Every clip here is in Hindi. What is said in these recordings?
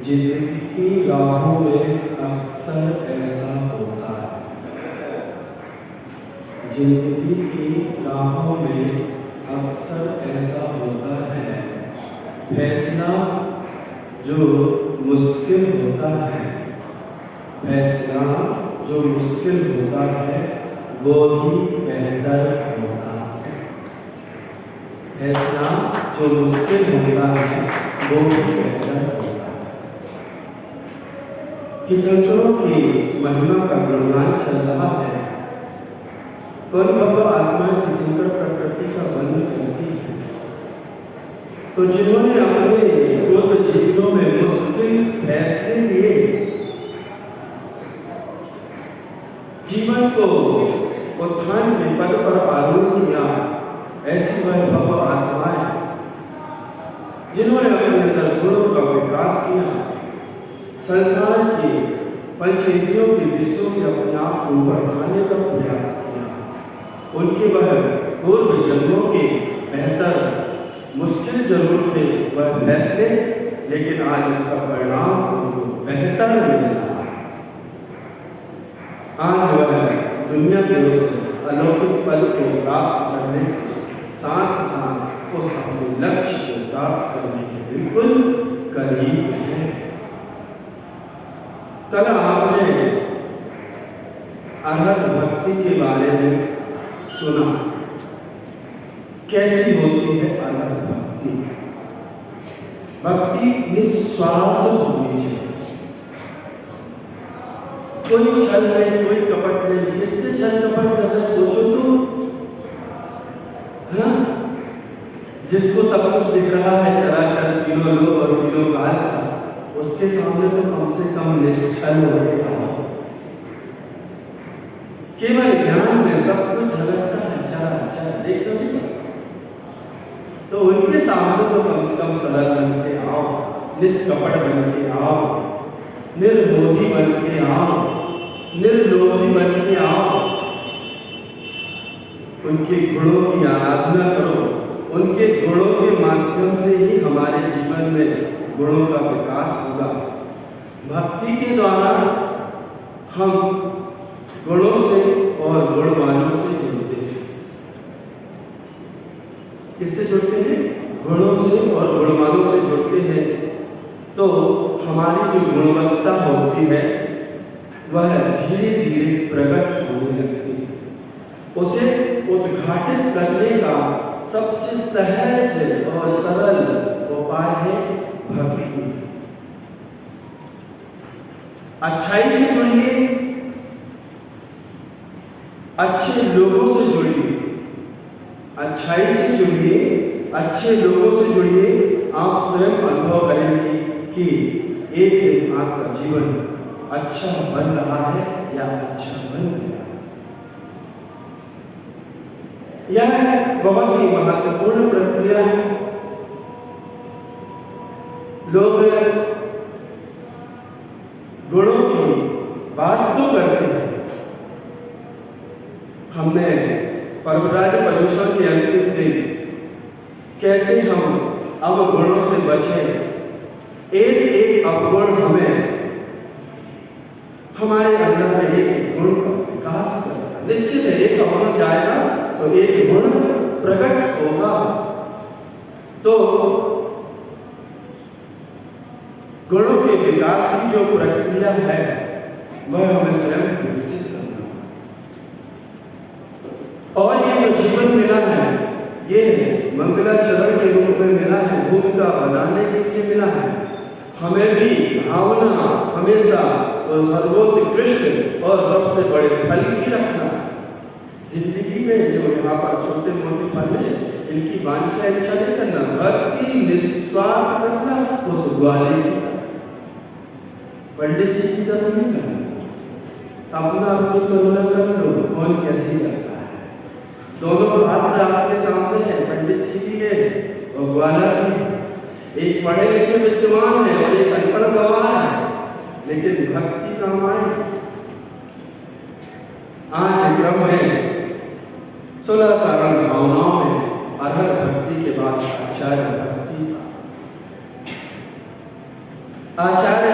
जिंदगी की राहों में अक्सर ऐसा होता है। जिंदगी की राहों में अक्सर ऐसा होता है। फैसला जो मुश्किल होता है, फैसला जो मुश्किल होता है वो ही बेहतर होता है। फैसला जो मुश्किल होता है वो ही बेहतर होता है। तीर्थंकरों की महिमा का गुणगान चल रहा है। भव्य आत्मा तीर्थंकर प्रकृति का वर्णन करती है। तो जिन्होंने अपने पूर्व जीवनों में मुश्किल फैसले लिए, जीवन को उत्थान के पद पर आरूढ़ किया, ऐसी वह भव्य आत्माएं जिन्होंने अपने अंदर गुणों का विकास किया, संसार के पंचेंद्रियों के विषयों से अपने आप को ऊपर उठाने का प्रयास किया, उनके वह पूर्व जन्मों के बेहतर मुश्किल जरूर थे वह फैसले, लेकिन आज उसका परिणाम उनको बेहतर मिल रहा है। आज वह दुनिया के उस अलौकिक पद को प्राप्त करने के साथ साथ उस अपने लक्ष्य को प्राप्त करने के बिल्कुल करीब है। कल आपने अरहत भक्ति के बारे में सुना, कैसी होती है अरहत भक्ति। भक्ति निस्वार्थ होनी चाहिए, कोई छल नहीं, कोई कपट नहीं। किससे छल कपट करना सोचो तो, हाँ? जिसको सब कुछ दिख रहा है, चराचर किलो लोग और किलो काल का, उसके सामने तो कम से कम निश्चल हो गया। केवल ज्ञान में सब कुछ झलकता है, चराचर देख लो, तो उनके सामने तो कम से कम सरल बन के आओ, निष्कपट बन के आओ, निर्मोही बन के आओ, निर्लोभी बन के आओ। उनके गुणों की आराधना करो, उनके गुणों के माध्यम से ही हमारे जीवन में गुणों का विकास होगा। भक्ति के द्वारा हम गुणों से और गुणवानों से जुड़ते हैं। किससे जुड़ते हैं? गुणों से और गुणवानों से जुड़ते हैं, तो हमारी जो गुणवत्ता होती है वह धीरे धीरे प्रकट होने लगती है। उसे उद्घाटित करने का सबसे सहज और सरल उपाय है भक्ति। अच्छाई से जुड़िए, अच्छे लोगों से जुड़िए, अच्छाई से जुड़िए, अच्छे लोगों से जुड़िए। आप स्वयं अनुभव करेंगे कि एक दिन आपका जीवन अच्छा बन रहा है या अच्छा बन गया। यह बहुत ही महत्वपूर्ण प्रक्रिया है। लोग गुणों की बात तो करते हैं। हमने पर्वराज पर्यूषण के अंतिम दिन कैसे हम अवगुणों से बचें, एक एक अवगुण हमें हमारे अंदर में एक गुण का विकास करता है। निश्चित है, एक अवगुण जाएगा तो एक गुण प्रकट होगा। तो गुणों के विकास की जो प्रक्रिया है वह हमें स्वयं विकसित करना, और ये जो जीवन मिला है ये मंगलाचरण के रूप में मिला है, भूमिका बनाने के लिए मिला है। हमें भी भावना हमेशा सर्वोत्कृष्ट और सबसे बड़े फल की रखना। जिंदगी में जो यहाँ पर छोटे मोटे फल हैं, इनकी वांछा इच्छा नहीं करना, भक्ति निस्वार्थ करना, उस ग्वाले की पंडित जी की तरह नहीं करना। अपना अपनी तुलना कर लो कौन कैसी करता है। दोनों पात्र आपके सामने है, पंडित जी भी है और ग्वाला भी। एक पढ़े लिखे विद्वान है और एक अनपढ़ गवाह है, लेकिन भक्ति कहाँ आए। आज क्रम है 16 कारण भावनाओं में अरहर भक्ति के बाद आचार्य भक्ति। आचार्य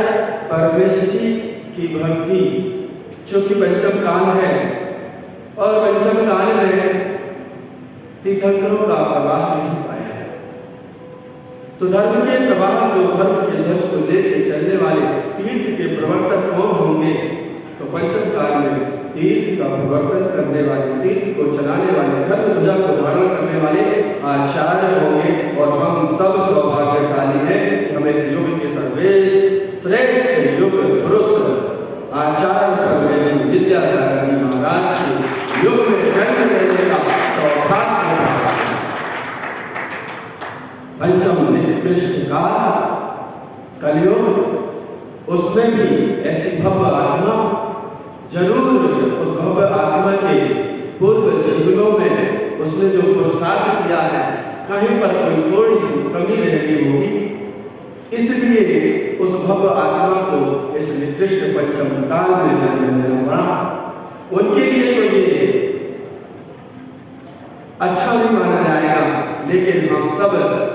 परमेश्वर जी की भक्ति चूंकि पंचम काल है और पंचम काल में तीर्थंकरों का प्रवाह नहीं पाया है, तो धर्म के प्रवाह को, धर्म के ध्वज को लेकर चलने वाले तीर्थ के प्रवर्तक कौन होंगे। तो पंचम काल में तीर्थ का प्रवर्तन करने वाले, तीर्थ को चलाने वाले, धर्म ध्वजा को धारण करने वाले आचार्य होंगे। और हम सब सौभाग्यशाली हैं कि हमें इस युग के सर्वेश्रेष्ठ श्रेष्ठ युग पुरुष आचार्य परमेश्वर विद्यासागर जी महाराज के युग में जन्म लेने का सौभाग्य है। पंचम निकृष्ट काल कलयुग, उसमें भी ऐसी भव्य आत्मा जरूर, उस भव्य आत्मा के पूर्व जीवनों में उसने जो पुरुषार्थ किया है, कहीं पर कोई थोड़ी सी कमी रह गई होगी, इसलिए उस भव्य आत्मा को इस निकृष्ट पंचम काल में जन्म लेना पड़ा। उनके लिए तो ये अच्छा भी माना जाएगा, लेकिन हम सब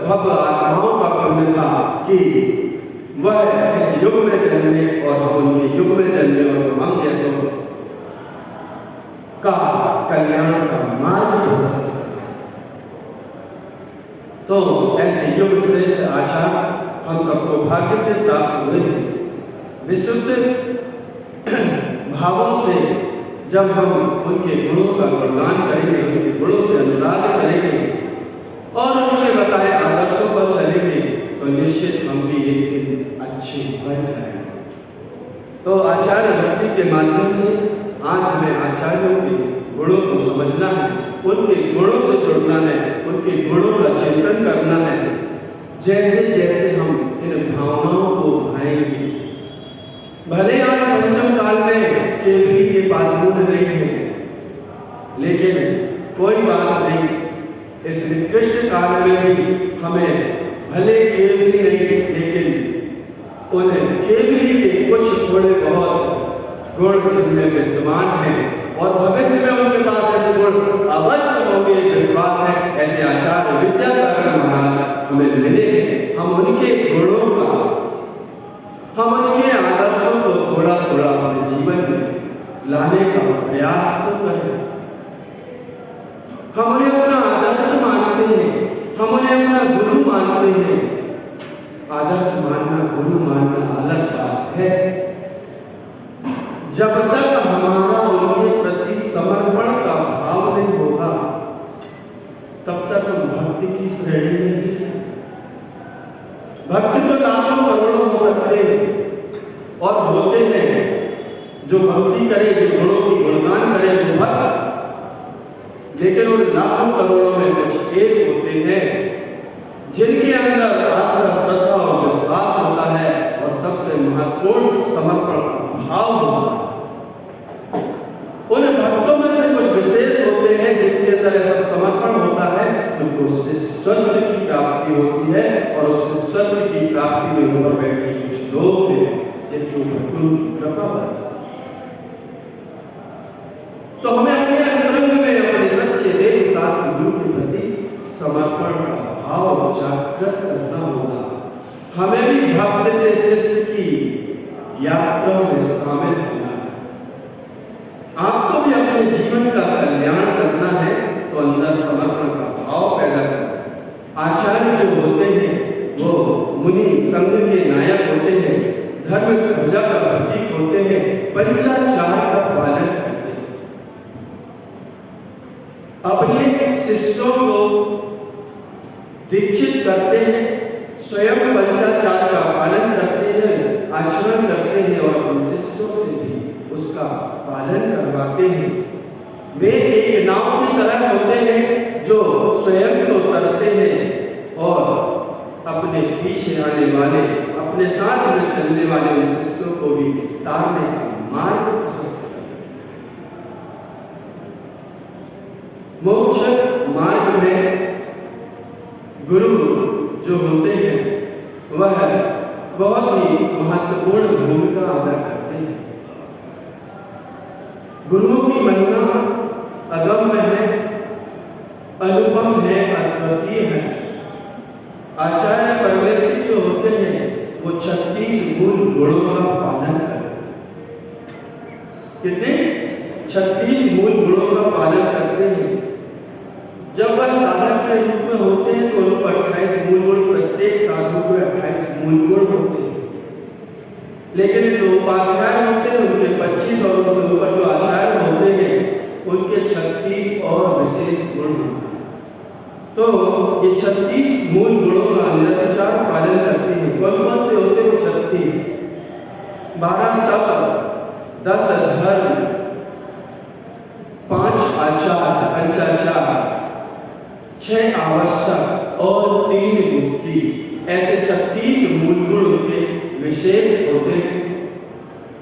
भव्य आत्माओं का पुण्य था कि वह इस युग में जन्मे और हम उनके युग में जन्मे और हम जैसों का कल्याण का मार्ग प्रशस्त करें। तो ऐसे युग श्रेष्ठ आचार्य हम सबको भाग्य से प्राप्त हुए हैं। विशुद्ध भावों से जब हम उनके गुणों का गुणगान करेंगे, उनके गुणों से अनुराग करेंगे और उनके बताए आदर्शों पर चलेंगे, तो निश्चित हम भी एक दिन अच्छे बन जाएंगे। तो आचार्य भक्ति के माध्यम से आज हमें आचार्यों के गुणों को समझना है, उनके गुणों से जुड़ना है, उनके गुणों का चिंतन करना है। जैसे जैसे हम इन भावनाओं को भाएंगे, भले आज पंचम काल में केवली के पादमूल नहीं है, लेकिन कोई बात नहीं, इस निकृष्ट काल में भी हमें भले केवली नहीं, लेकिन उन केवली के कुछ थोड़े बहुत गुण जिनमें विद्यमान हैं और भविष्य में उनके पास ऐसे गुण अवश्य होंगे, विश्वास है। ऐसे आचार्य विद्यासागर महाराज हमें मिले, हम उनके गुणों का, हम उनके आदर्शों को थोड़ा थोड़ा अपने जीवन में लाने का प्रयास तो करें। हम उन्हें अपना आदर्श मानते हैं, हम उन्हें अपना गुरु मानते हैं। आदर्श मानना, गुरु मानना अलग बात है। जब तक हमारा उनके प्रति समर्पण का भाव नहीं होगा, तब तक हम भक्ति की श्रेणी में ही हैं। भक्त तो लाखों करोड़ों हो सकते हैं और होते हैं, जो भक्ति करे, जो गुणों की गुणगान करे वो भक्त। लेकिन उन लाखों करोड़ों में कुछ एक होते हैं जिनके अंदर आस्था, श्रद्धा और विश्वास होता है और सबसे महत्वपूर्ण समर्पण का भाव होता है। उन भक्तों में से कुछ विशेष होते हैं जिनके अंदर ऐसा समर्पण होता है, उनको शिष्यत्व की प्राप्ति होती है और उस शिष्यत्व की प्राप्ति में ऊपर बैठे कुछ लोग हैं जिनके ऊपर गुरु की कृपा बस। तो हमें अपने अंतरंग में अपने सच्चे देव शास्त्र गुरु के प्रति समर्पण का भाव जागृत करना होगा। हमें भी भक्त से शिष्य की यात्रा में शामिल होना है। आपको भी अपने जीवन का कल्याण करना है तो अंदर समर्पण का भाव पैदा करें। आचार्य जो होते हैं वो मुनि संघ के नायक होते हैं, धर्म ध्वजा का प्रतीक होते हैं, पंचाचार का पालन करते हैं, अपने शिष्यों को दीक्षित करते हैं, स्वयं पंचाचार का पालन करते हैं, आचरण करते हैं और अपने शिष्यों से भी उसका पालन करवाते हैं। वे एक नाव की तरह होते हैं जो स्वयं को तरते हैं और अपने पीछे आने वाले, अपने साथ में चलने वाले उन शिष्यों को भी तारने का मार्ग प्रशस्त करते हैं। मोक्ष मार्ग में गुरु जो होते हैं वह बहुत ही महत्वपूर्ण भूमिका अदा करते हैं। गुरुओं की महिमा अगम्य है, अनुपम है, अद्वितीय है। आचार्य परमेश्वर जो होते हैं वो 36 मूल गुणों का पालन करते हैं। कितने? 36 मूल गुणों का पालन करते हैं। जब वह साधक के रूप में होते हैं तो उनको 28 मूल गुण, प्रत्येक साधु को 28 मूल गुण होते हैं। लेकिन जो उपाध्याय होते हैं उनके 25 और उनसे ऊपर जो आचार्य होते हैं उनके 36 और विशेष गुण होते हैं। तो ये 36 मूल गुणों का निरंतर पालन करते हैं। कौन कौन से होते हैं? 36। 12 तप, 10 धर्म, 5 आचार, पंचाचार, 6 आवश्यक और 3 मुक्ति। ऐसे 36 मूल गुण के विशेष होते हैं।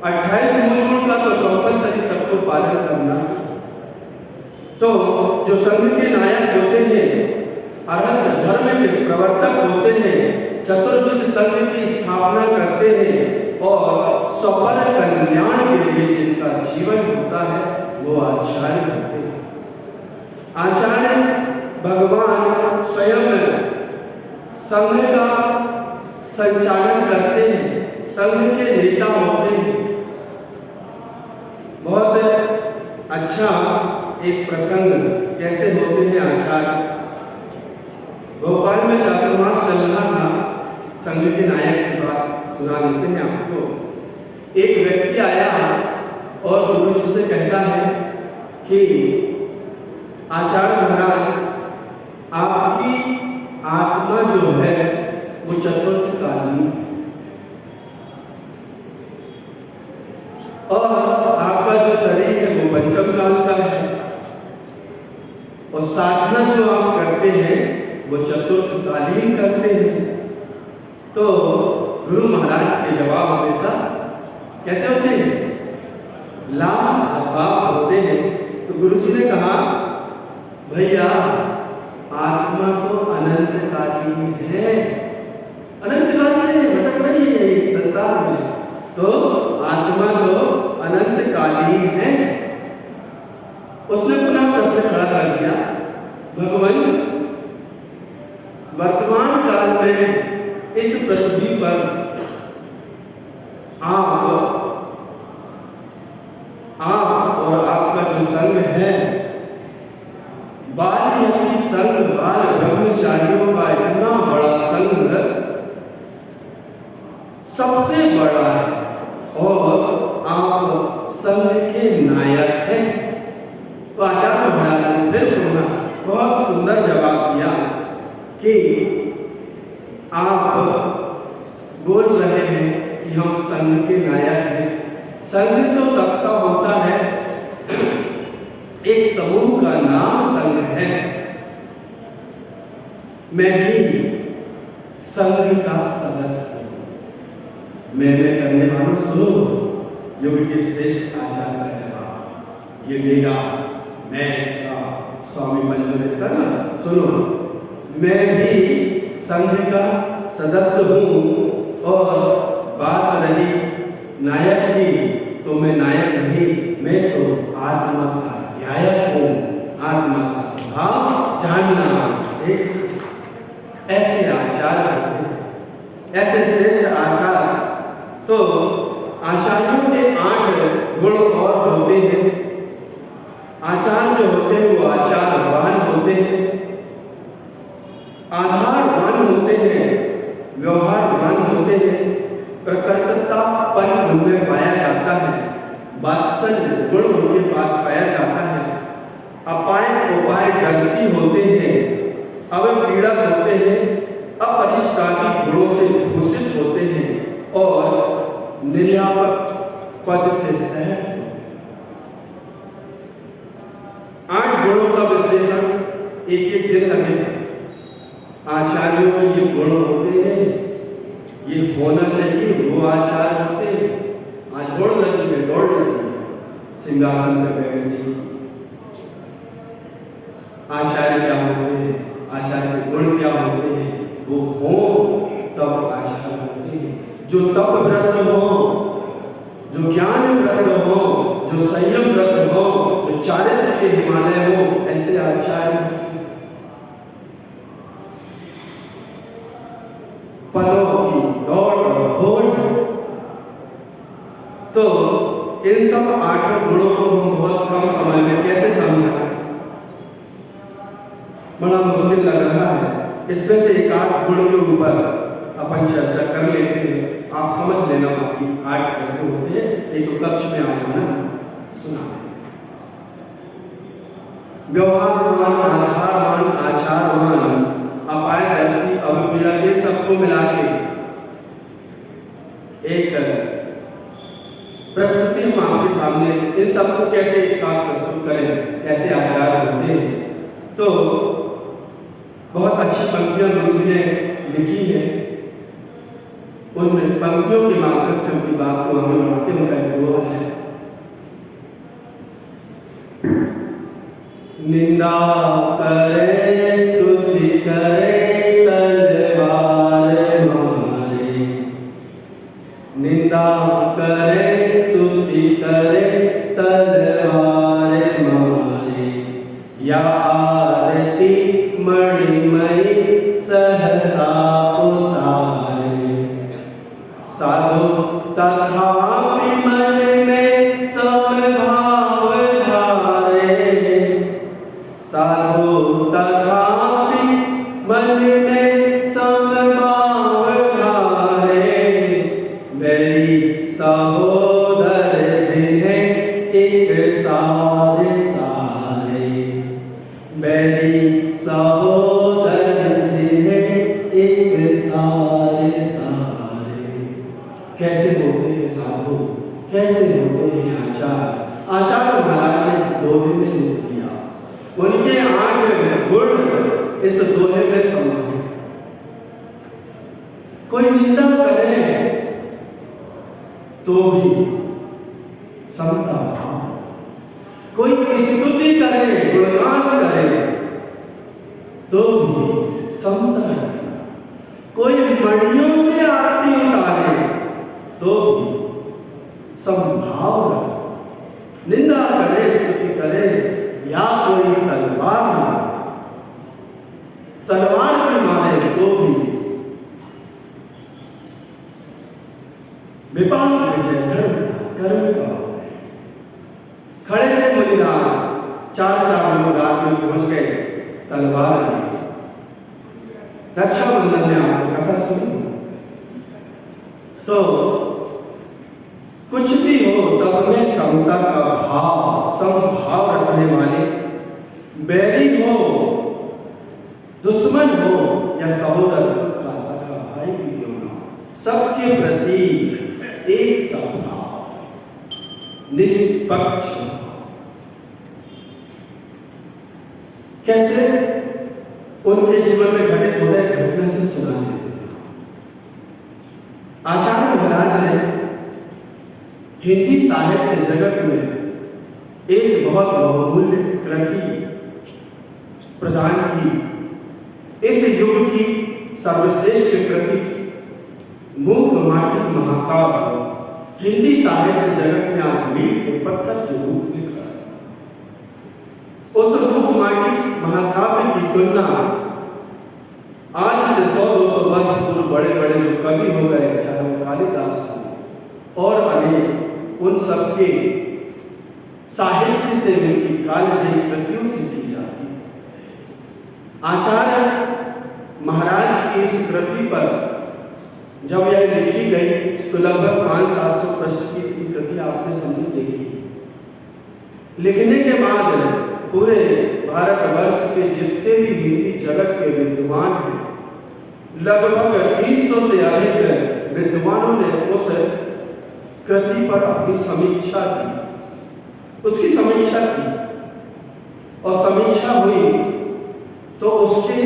28 मूल गुण का तो कंपलसरी सबको पालन करना। तो जो संघ के नायक होते हैं, अरहत धर्म के प्रवर्तक होते हैं, चतुर्विध संघ की स्थापना करते हैं और सफल कल्याण के लिए जिनका जीवन होता है वो आचार्य होते हैं। आचार्य भगवान स्वयं संघ का संचालन करते हैं, संघ के नेता होते हैं। बहुत अच्छा एक प्रसंग कैसे होते हैं आचार्य। भोपाल में चातुर्मास चल रहा था, संघ के नायक से बात सुना देते हैं आपको। एक व्यक्ति आया और गुरु जी से कहता है कि आचार्य महाराज, आपकी आत्मा जो है वो चतुर्थ कालीन और आपका जो शरीर है वो पंचम काल का है और साधना जो आप करते हैं वो चतुर्थ कालीन करते हैं। तो गुरु महाराज के जवाब हमेशा कैसे होते हैं? लाजवाब होते हैं। तो गुरु जी ने कहा, भैया आत्मा तो अनंत कालीन है, अनंत काल से भटक रही है संसार में, तो आत्मा तो अनंत कालीन है। उसने पुनः प्रश्न खड़ा कर दिया, भगवान वर्तमान काल में इस पृथ्वी पर आप और आपका जो संघ है, बाल यति संघ, बाल ब्रह्मचारियों का इतना बड़ा संघ सबसे बड़ा है और आप संघ के नायक हैं। तो आचार्य महाराज ने फिर बहुत सुंदर जवाब दिया कि आप बोल रहे हैं कि हम संघ के नायक हैं। संघ तो सबका होता है, एक समूह का नाम संघ है। मैं भी संघ का सदस्य हूं। मैं करने वालों सुनो योग के श्रेष्ठ आचार्य का जवाब। ये मेरा, मैं इसका स्वामी पंचोनेता ना, सुनो, मैं भी संघ का सदस्य हूं और बात रही नायक की, तो मैं नायक नहीं, मैं तो आत्मा का ध्यायक हूं, आत्मा का स्वभाव जानना। ऐसे आचार्य होते हैं, ऐसे श्रेष्ठ आचार्य। तो आचार्यों के 8 गुण और होते हैं। आचार्य जो होते हैं वो आचारवान होते हैं, आधारवान होते हैं, व्यवहारवान होते हैं, प्रकृततापन उनमें पाया जाता है, वात्सल्य गुण उनके पास पाया जाता है, अपाय उपाय दर्शी होते हैं, अवपीड़क होते हैं, अपरिश्रामी गुणों से भूषित होते हैं और निर्यापक पद से सहज। 8 गुणों का विश्लेषण एक दिन लगेगा। आचार्यों में ये गुण होते हैं, ये होना चाहिए, वो आचार्य होते हैं। आज दौड़ लगी है, दौड़ लगी है सिंहासन पर बैठने। आचार्य क्या होते हैं, आचार्य के गुण क्या होते हैं, वो हो तब आचार्य होते हैं। जो तप व्रत हो, जो ज्ञान व्रत हो, जो संयम व्रत हो, जो चारित्र के हिमालय हो, ऐसे आचार्य पदों की दौड़ और होड़। तो इन सब 8 गुणों को हम बहुत कम समय में कैसे समझें, बड़ा मुश्किल लग रहा है। इसमें से एक आध गुण के ऊपर अपन चर्चा कर लेते हैं। आप समझ लेना बाकी 8 कैसे होते हैं, ये तो कक्ष में आया ना, सुना व्यवहारवान, आधारवान, आचारवान, अपायदर्शी, अभिप्राय, सबको मिला के एक प्रस्तुति हम आपके सामने इन सबको कैसे एक साथ प्रस्तुत करें, कैसे आचार होते हैं। तो बहुत अच्छी पंक्तियां गुरु जी ने लिखी है, उन पंक्तियों के माध्यम से उनकी बात को हमें बढ़ाते उनका एक दोहा है। निंदा करे स्तुति करे तलवार मारे, निंदा करे स्तुति करे तलवार मारे, या आरती मणिमयी सहसा उतारे, साधु तथापि मन में समभाव धारे, साधु तथापि मन में समभाव धारे, मेरी सहोदर जिन्हें एक सारे सारे, मेरी सहोदर जिन्हें एक सारे सारे। कैसे होते हैं साधु, कैसे होते हैं आचार्य। आचार्य महाराज ने इस दोहे में लिख दिया, उनके 8 गुण इस दोहे में समाहित। कोई निंदा करे तो भी समता भाव, कोई स्तुति करे, गुणगान करे तो भी समता, कोई मणियों से आरती उतारे तो भी समभाव, निंदा करे, स्तुति करे, या कोई तलवार मारे, तलवार भी मारे तो भी विपाक विजय धर्म कर्म का। खड़े थे मुनिराज, 4 लोग रात में पहुंच गए, तलवार ली। रक्षाबंधन में आपने कथा सुनी तो कुछ भी हो सब में समता का भाव, समभाव रखने वाले, बैरी हो, दुश्मन हो या सहोदर का सखा भाई भी क्यों ना, सबके प्रति एक समभाव, निष्पक्ष। कैसे उनके जीवन में घटित होता है, घटना से सुनाते हैं। आचार्य महाराज ने हिंदी साहित्य जगत में एक बहुत बहुमूल्य कृति प्रदान की। इस युग की सर्वश्रेष्ठ कृति मूक माटी महाकाव्य हिंदी साहित्य जगत में आज मील के पत्थर के रूप में खड़ा है। उस मूक माटी महाकाव्य की तुलना आज से 100-200 वर्ष पूर्व बड़े बड़े जो कवि हो गए, चाहे वो कालिदास हो और अनेक, उन सबके साहित्य से, उनकी कालजयी कृतियों से की जाती है। आचार्य महाराज की इस कृति पर जब यह लिखी गई तो लगभग 500-700 पृष्ठ की कृति आपने समझी देखी। लिखने के बाद पूरे भारतवर्ष के जितने भी हिंदी जगत के विद्वान हैं, लगभग 300 से अधिक विद्वानों ने उस कृति पर अपनी समीक्षा की, उसकी समीक्षा की और समीक्षा हुई तो उसके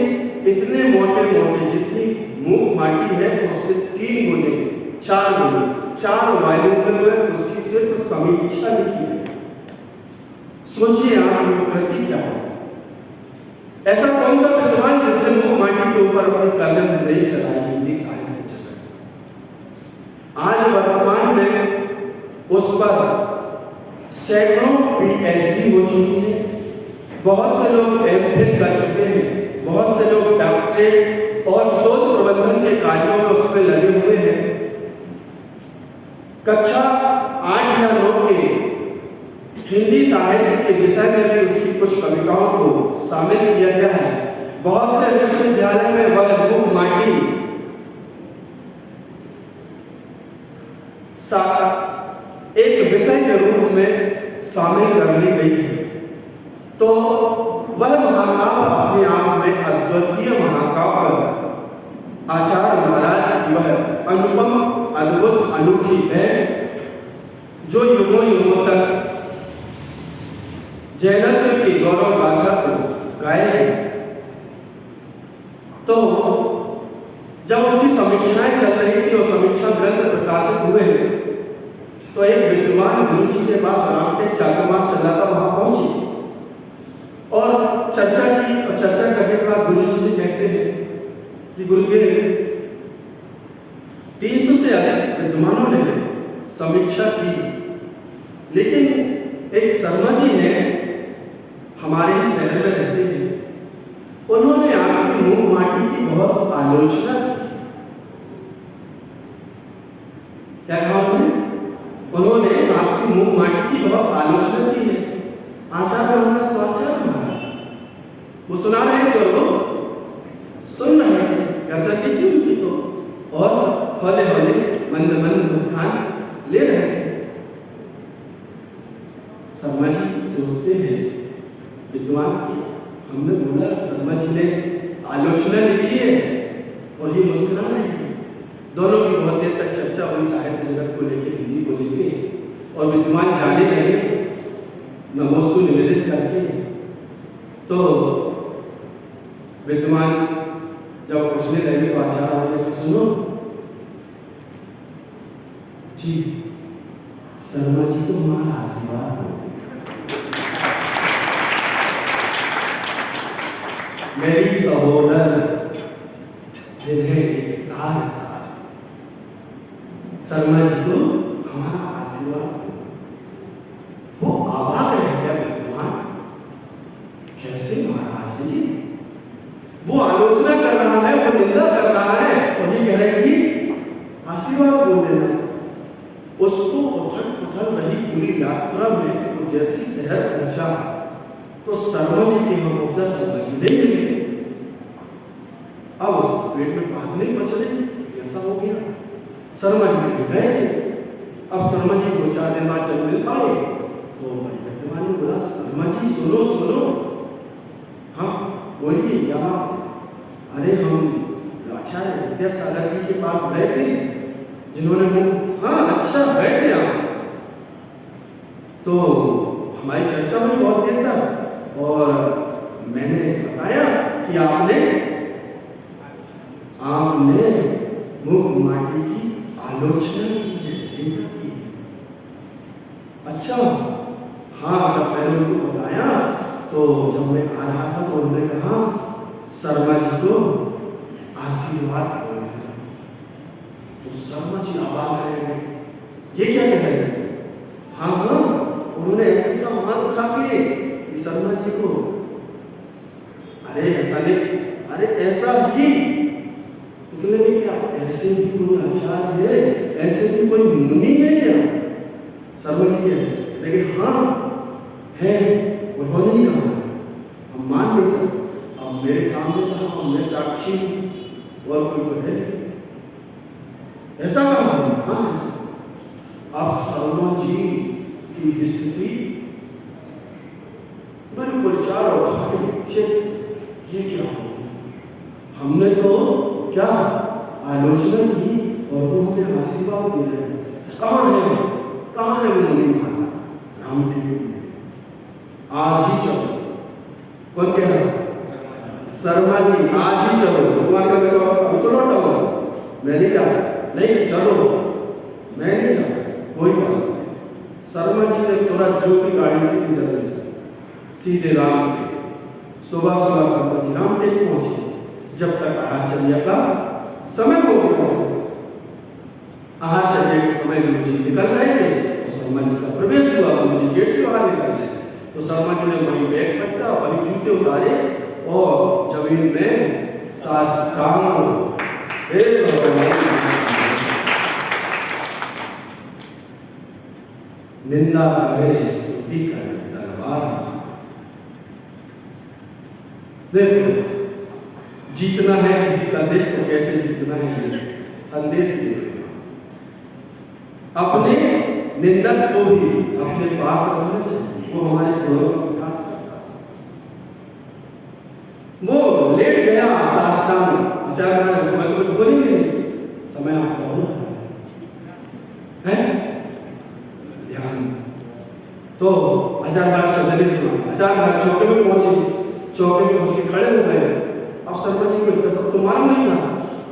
इतने मोटे मोटे, जितनी मूक माटी है उससे 3 गुने 4 गुने 4 वॉल्यूम में उसकी सिर्फ समीक्षा लिखी है। सोचिए आप ये कृति क्या है। ऐसा कौन सा विद्वान जिसने मुख माटी के ऊपर अपनी कलम नहीं चलाई हिंदी साहित्य में चलाई? आज वर्तमान में उस पर सैकड़ों पीएचडी हो चुकी है, बहुत से लोग एमफिल कर चुके हैं, बहुत से लोग डॉक्टरेट और शोध प्रबंधन के कार्यों में उस पर लगे हुए हैं। कक्षा 8 या 9 के हिंदी साहित्य के विषय में भी उसकी कुछ कविताओं को शामिल किया गया है। बहुत से विश्वविद्यालय में वह मुख माटी एक विषय के रूप में शामिल कर ली गई है। तो वह महाकाव्य अपने आप में अद्वितीय महाकाव्य आचार्य महाराज की वह अनुपम अद्भुत अनूठी है जो युगों युगों तक जैनत्व की गौरव गाथा को गाए। तो जब उसकी समीक्षाएं चल रही थी और समीक्षा ग्रंथ प्रकाशित हुए तो एक विद्वान गुरु जी के पास रामटेक चातुर्मास चल रहा था, वहां पहुंची और चर्चा की। और चर्चा करने के बाद गुरु जी से कहते हैं कि गुरुदेव 300 से अधिक विद्वानों ने समीक्षा की, लेकिन एक शर्मा जी हैं हमारे ही शहर में रहते हैं, उन्होंने आपकी मुख माटी की बहुत आलोचना की। क्या कहा उन्होंने आपकी मुख माटी की बहुत आलोचना की है। आचार्य महाराज तो आचार्य महाराज वो सुना रहे थे, वो सुन रहे थे, गर्दन नीचे उनकी तो, और हौले हौले मंद मंद मुस्कान ले रहे थे। शर्मा जी सोचते हैं विद्वान की, हमने बोला शर्मा जी ने आलोचना लिखी है और ये मुस्कुरा रहे हैं। दोनों की बहुत देर तक चर्चा हुई साहित्य जगत को लेकर, हिंदी को लेकर, और विद्वान जाने लगे नमोस्तु निवेदित करके। तो विद्वान जब पूछने लगे तो आचार्य ने कहा सुनो जी, शर्मा जी तो हमारा आशीर्वाद हो, मेरी सहोदर जिन्हें एक साल शर्मा जी को हमारा आशीर्वाद। वो अवाक रह गया विद्वान, कैसे महाराज जी, वो आलोचना कर रहा है, वो निंदा कर रहा है और ये कह रहे कि आशीर्वाद बोल देना। उसको उथल पुथल रही पूरी यात्रा में वो जैसे शहर पहुंचा तो शर्मा जी के यहाँ पहुंचा, शर्मा जी नहीं मिले। अब उस पेट में बात नहीं बच रही, ऐसा हो गया। शर्मा जी गए थे। अब शर्मा जी 2-4 दिन बाद जब मिल पाए तो भाई विद्वान ने बोला शर्मा जी सुनो सुनो। हाँ बोलिए क्या बात? अरे हम आचार्य विद्यासागर जी के पास गए थे, जिन्होंने हाँ अच्छा बैठे आप। तो हमारी चर्चा हुई बहुत देर तक और मैंने बताया कि आपने मुख माटी की आलोचना की है। अच्छा हाँ, जब मैंने उनको बताया तो जब मैं आ रहा था तो उन्होंने कहा शर्मा जी को आशीर्वाद बोल रहे। तो शर्मा जी अबाक रह गए, ये क्या कह रहे हैं? हाँ हाँ, उन्होंने ऐसे का हाथ उठा के कि शर्मा जी को, अरे ऐसा नहीं, अरे ऐसा ही तो लगे क्या ऐसे भी कोई आचार्य है, ऐसे भी कोई मुनि है क्या? शर्मा जी है, लेकिन हाँ है, उन्होंने ही कहा, हम मान नहीं सकते। अब मेरे सामने कहा, मैं साक्षी और कोई तो है ऐसा कहा। हाँ अब शर्मा जी की स्थिति बिल्कुल चारों खाने चित, ये क्या हो गया? हमने तो क्या आलोचना की और वो हमें आशीर्वाद दे रहे हैं। कहाँ है वो मुनि महाराज? रामटेक में। आज ही चलो। कौन कह रहा? शर्मा जी, आज ही चलो। भगवान का कहते अभी तो लौटा हुआ, मैं नहीं जा सकता। नहीं चलो, मैं नहीं जा सकता, कोई बात नहीं। शर्मा जी ने तुरंत जो भी गाड़ी थी जल्दी से सीधे राम सुबह सुबह शर्मा जी रामटेक पहुंचे। जब तक आहार चर्या का समय हो गया, आहार चर्या के समय गुरु जी निकल रहे थे तो शर्मा जी का प्रवेश हुआ। गुरु जी गेट से बाहर निकल गए तो शर्मा जी ने वही बैग पटका, वही जूते उतारे और जमीन में साष्टांग निंदा करे, स्तुति करे दरबार। देखो, जीतना है किसी का दिल तो कैसे जीतना है, ये संदेश दे अपने निंदक को भी अपने पास रखना चाहिए, वो हमारे गौरव का विकास करता है। वो लेट गया साष्टांग, विचार समय तो कुछ बोलेंगे नहीं, समय आपका होता है ध्यान। तो अचानक चौके में पहुंचे, चौके में पहुंच के खड़े हो गए। अब शर्मा जी को इतना सब तो मालूम नहीं था।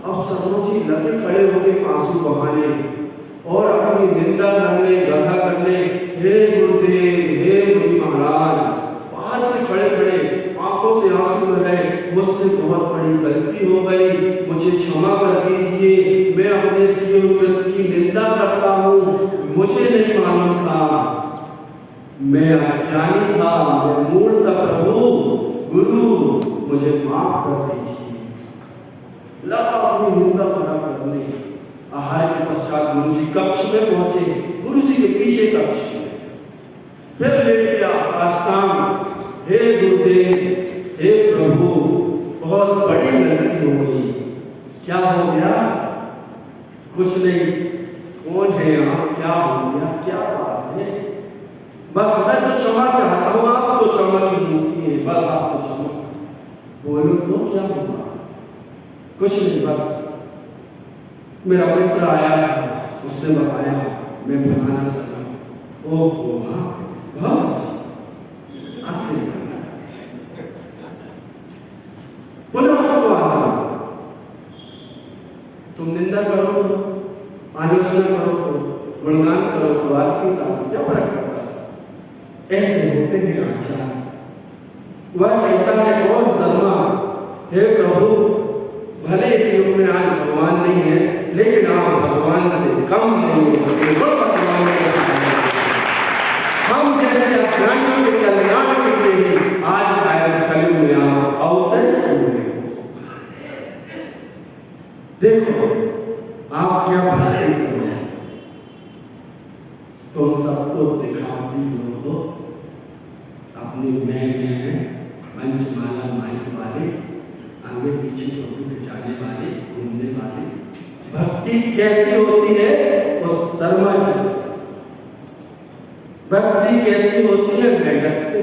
अब शर्मा जी लगे खड़े हो गए आंसू बहाने और अपनी निंदा करने, गधा करने, हे गुरुदेव, हे गुरु महाराज, बाहर से खड़े खड़े आंखों से आंसू बह रहे, मुझसे बहुत बड़ी गलती हो गई, मुझे क्षमा कर दीजिए, मैं अपने किए हुए कृत्य की निंदा करता हूँ, मुझे नहीं मालूम था, मैं अज्ञानी था, मैं मूढ़ था, प्रभु गुरु मुझे माफ कर दीजिए। लगा अपनी निंदा खड़ा करने। आहार के पश्चात गुरु जी कक्ष में पहुंचे, गुरु जी के पीछे कक्ष में फिर लेट गया साष्टांग, हे गुरुदेव, हे प्रभु, बहुत बड़ी गलती हो गई। क्या हो गया? कुछ नहीं, कौन है आप, क्या हो गया, क्या बात है? बस मैं तो क्षमा चाहता हूँ, आप तो क्षमा की मूर्ति है, बस आप तो क्षमा बोलो तो क्या हुआ? कुछ नहीं, बस मेरा मित्र आया था, उसने बताया मैं फलाना सर। ओहो हाँ, बहुत अच्छा, आशीर्वाद। पुनः उसको आशीर्वाद। तुम निंदा करो तो, आलोचना करो तो, गुणगान करो तो, आरती का क्या फर्क पड़ता है? ऐसे होते हैं आचार्य। वह कहता है कौन शर्मा, हे प्रभु, भले इस युग में आज भगवान नहीं है, लेकिन आप भगवान से कम नहीं हो। हम जैसे अज्ञानियों के कल्याण के लिए आज शायद इस कलयुग में आप अवतरित हुए। देखो आप क्या भक्ति कर रहे हैं, तुम सबको दिखावटी लोगों अपनी में पंचमाला माइक वाले, आगे पीछे फोटो खिंचाने वाले, घूमने वाले। भक्ति कैसी होती है? उस शर्मा जी से। भक्ति कैसी होती है? मेढक से।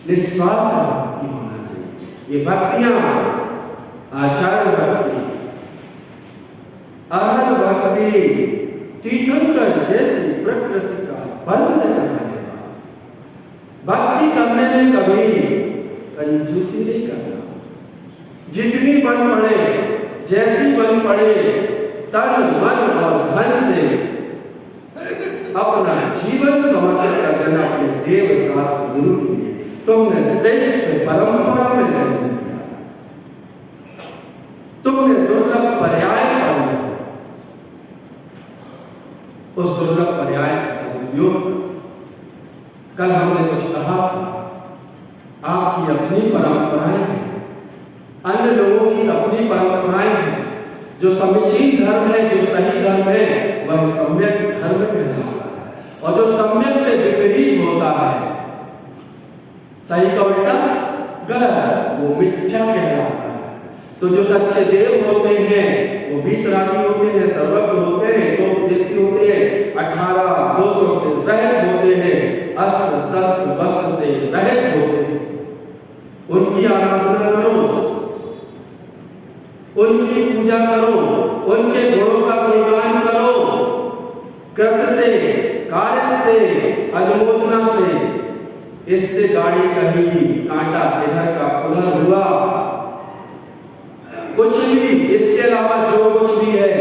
निस्वार्थ भक्ति होना चाहिए। ये भक्तियां आचार्य भक्ति, अहल भक्ति, तीर्थंकर जैसी प्रकृति का बंद करने वाली। भक्ति करने में कभी कंजूसी नहीं करना। जितनी बन पड़े, जैसी बन पड़े, तन मन और धन से अपना जीवन समर्पित कर देना अपने देव शास्त्र गुरु के लिए। तुमने श्रेष्ठ परंपरा में जन्म लिया, तुमने दुर्लभ पर्याय पाया, उस दुर्लभ पर्याय का सदुपयोग। कल हमने कुछ कहा था, आपकी अपनी परंपराएं हैं, अन्य लोगों की अपनी परंपराएं हैं। जो समीचीन धर्म है, जो सही धर्म है, वह सम्यक धर्म कहलाता है, और जो सम्यक से विपरीत होता है, सही का उल्टा गलत, वो मिथ्या कहलाता है। तो जो सच्चे देव होते हैं वो वीतरागी होते हैं, सर्वज्ञ होते हैं, तो देशी होते हैं, 18 दोषों से रहित होते हैं, अस्त्र शस्त्र वस्त्र से रहित होते हैं। उनकी आराधना करो, उनकी पूजा करो, उनके गुणों का गुणगान करो, कृत से, कार्य से, अनुमोदना से। इससे गाड़ी कहीं कांटा इधर का उधर हुआ, कुछ भी, इसके अलावा जो कुछ भी है,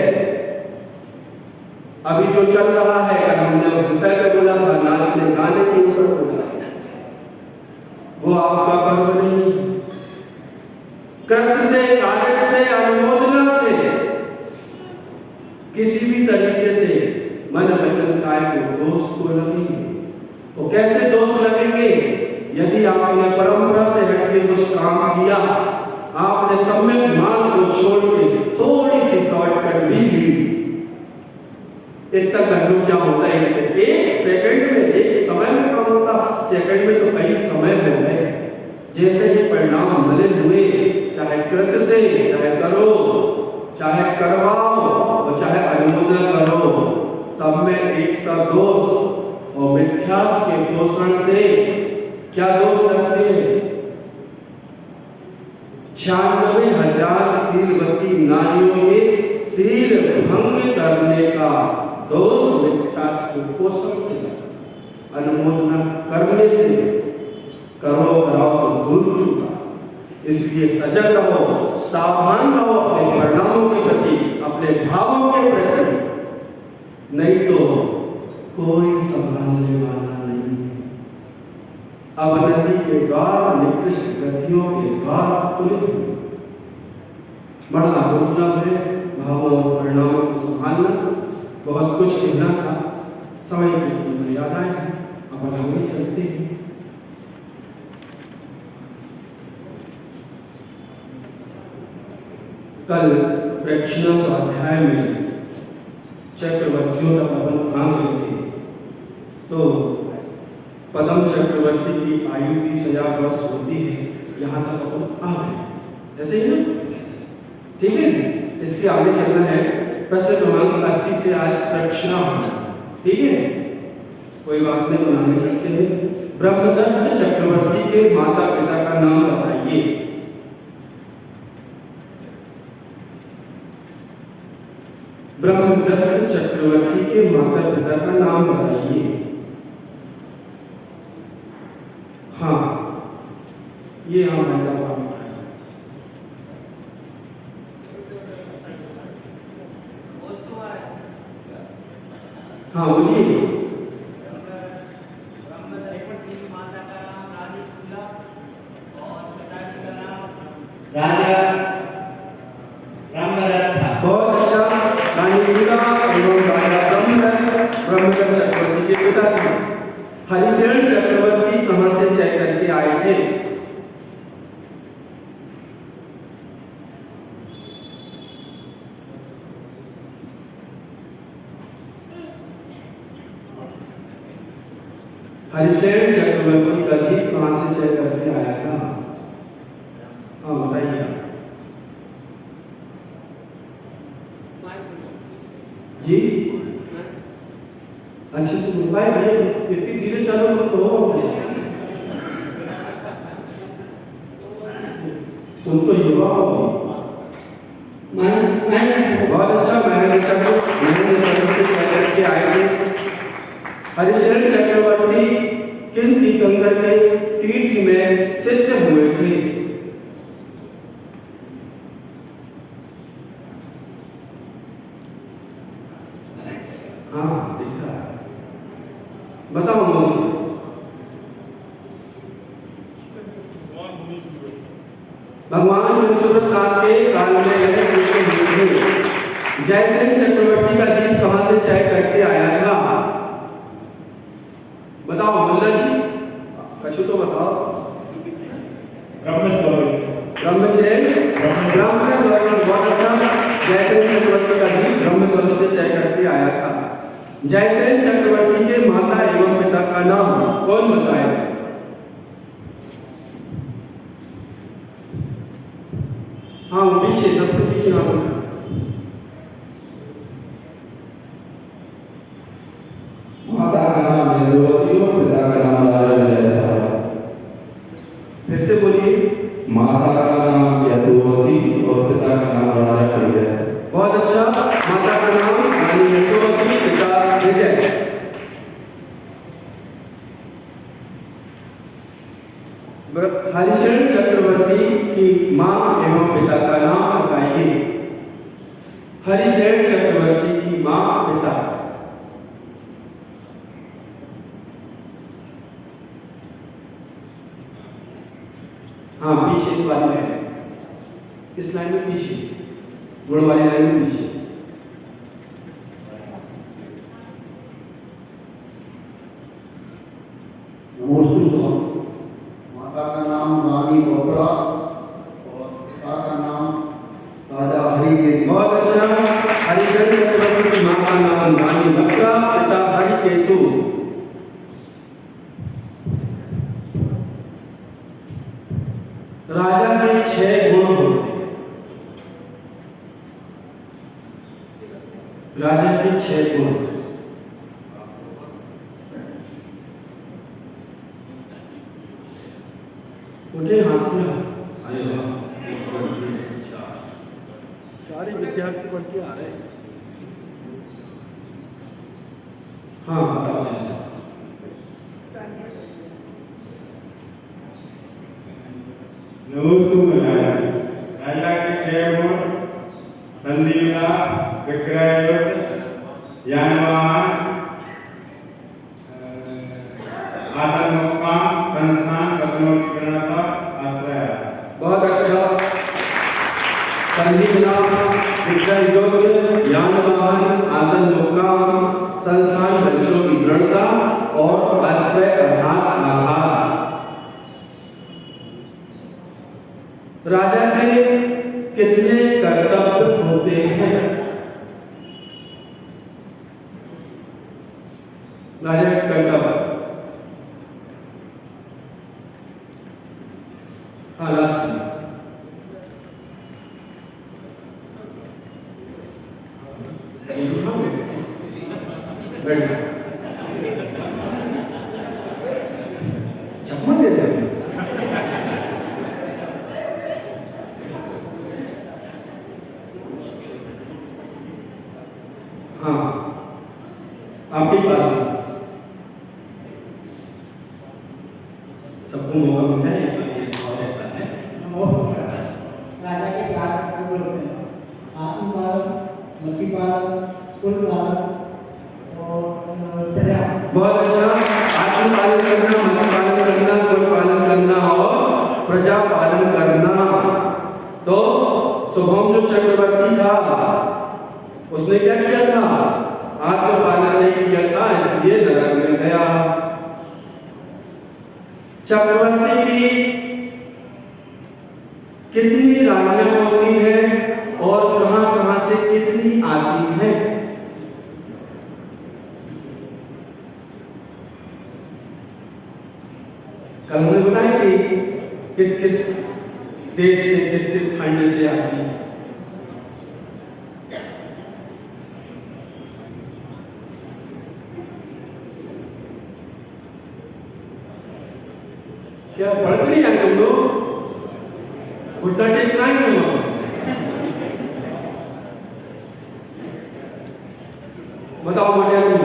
अभी जो चल रहा है, कल हमने उस विषय पे बोला था, नाचने गाने के ऊपर बोला, वो आपका पर्व नहीं। कृत से, कार्य से, अनुमोदना से, किसी भी तरीके से मन वचन काय को दोष को लगेंगे। वो कैसे दोष लगेंगे? यदि आपने परंपरा से हटके कुछ काम किया, आपने सम्यक मार्ग को छोड़ के थोड़ी सी शॉर्टकट भी ली। इतना गंडू क्या होता है? एक सेकंड में, एक समय में काम होता, सेकंड में तो कई समय हो गए। जैसे ही परिणाम मलिन हुए, चाहे कृत से, चाहे करो, चाहे करवाओ और चाहे अनुमोदन करो, सब में एक सा दोष और मिथ्यात्व के पोषण से क्या दोष लगते हैं? 96,000 शीलवती नारियों के शील भंग करने का दोष मिथ्यात्व के पोषण से, अनुमोदन करने से, करो कराओ तो दूर होता। इसलिए सजग रहो, सावधान रहो अपने परिणामों के प्रति, अपने भावों के प्रति, नहीं तो कोई संभालने वाला नहीं है। अवनति के द्वार, निकृष्ट गतियों के द्वार खुले हुए। बड़ा दुर्लभ है भावों और परिणामों को संभालना। बहुत कुछ कहना था, समय की मर्यादाएं हैं, अब आगे चलते हैं। कल प्रेक्षणा स्वाध्याय में चक्रवर्तियों तक अपन आ गए थे, तो पदम चक्रवर्ती की आयु 30,000 वर्ष होती है, यहाँ तक अपन आ गए थे। ऐसे ही ना? ठीक है, इसके आगे चलना है। प्रश्न क्रमांक 80 से आज प्रेक्षणा होना। ठीक है, कोई बात नहीं, बनाने चलते हैं। ब्रह्मदत्त चक्रवर्ती के माता पिता का नाम बताइए। ब्रह्मदत्त चक्रवर्ती के माता पिता का नाम बताइए। हाँ, ये हम ऐसा बात है। हाँ बोलिए। राजा ब्रह्मदत्त था। बहुत अच्छा। रानी सीता एवं राजा ब्रह्मदत्त चक्रवर्ती के पिता थे। हरिशरण चक्रवर्ती कहाँ से चय करके आए थे? हरिशरण चक्रवर्ती का जी कहाँ से चय करके आया था? हाँ बताइए जी। अच्छे से बोल पाए भैया, इतनी धीरे चलो तो हो। तुम तो युवा हो। बहुत अच्छा। महेंद्र से चय करके आए थे। हरिशरण चक्रवर्ती किन तीर्थंकर के तीर्थ में सिद्ध हुए थे? हाँ दिख रहा है, बताओ मुझे। भगवान विष्णुनाथ के काल में जयसेन चक्रवर्ती का जीव कहाँ से चय करके आया था? बताओ मुल्ला जी, कछु तो बताओ। ब्रह्मस्वरूप बहुत अच्छा। जयसेन चक्रवर्ती का जीव ब्रह्मस्वरूप से चय करके आया था। जयसेन चक्रवर्ती के माता एवं पिता का नाम कौन बताए? हाँ पीछे, सबसे पीछे नाम है। माता का नाम इंद्रवती और पिता का नाम राजा था। फिर से बोलिए। माता का नाम यदुवती और पिता का नाम राजा विजय। बहुत अच्छा। माता का नाम रानी यशोवती, पिता विजय। हरिशरण चक्रवर्ती की मां एवं पिता का नाम बताइए। हरिशरण चक्रवर्ती की मां पिता। हाँ पीछे इस वाली में, इस लाइन में पीछे, गुड़ वाली लाइन में पीछे। नमोस्तुते। माता का नाम रानी बोपरा और पिता का नाम राजा हरिकेतु। बहुत अच्छा। हरिचंद्र चक्रवर्ती की मां का नाम रानी बोपरा, पिता हरिकेतु। राजा के 6 गुण होते हैं। राजा के 6 गुण। उठे हाथ में। अरे वाह, 4 ही विद्यार्थी पढ़ के आ रहे हैं। हाँ बताओ जैसा। राजा के 6 गुण: संदीपना, विक्रय युद्ध, ज्ञानवान, आसन मुक्काम, संस्थान, पद्मोत्तीर्णता, आश्रय। बहुत अच्छा। संदीपना, विक्रय युद्ध, ज्ञानवान, आसन मुक्काम, संस्थान, वंशों की दृढ़ता और आश्रय अर्थात आधार। राजा के कितने कर्तव्य होते हैं? राजा के कर्तव्य, हाँ लास्ट में चकमा दे दे। हाँ आपके पास सबको मौका मिलता है। राजा के 4 कर्तव्य होते हैं: आत्म पालन, मक्खी पालन, कुल पालन और प्रजा। बहुत अच्छा। आत्म पालन करना, मक्खी पालन करना, कुल पालन करना और प्रजा पालन करना। तो शुभम जो चक्रवर्ती था उसने क्या किया था? आत्म पालन नहीं किया था, इसलिए नरक में गया। चक्रवर्ती की कितनी रानियां होती हैं और कहां-कहां से कितनी आती हैं? कल हमने बताया कि किस किस देश से, किस किस खंड से आती है। क्या पढ़ नहीं आए तुम लोग? घुटना टेकना ही नहीं होगा। बताओ बेटे तुम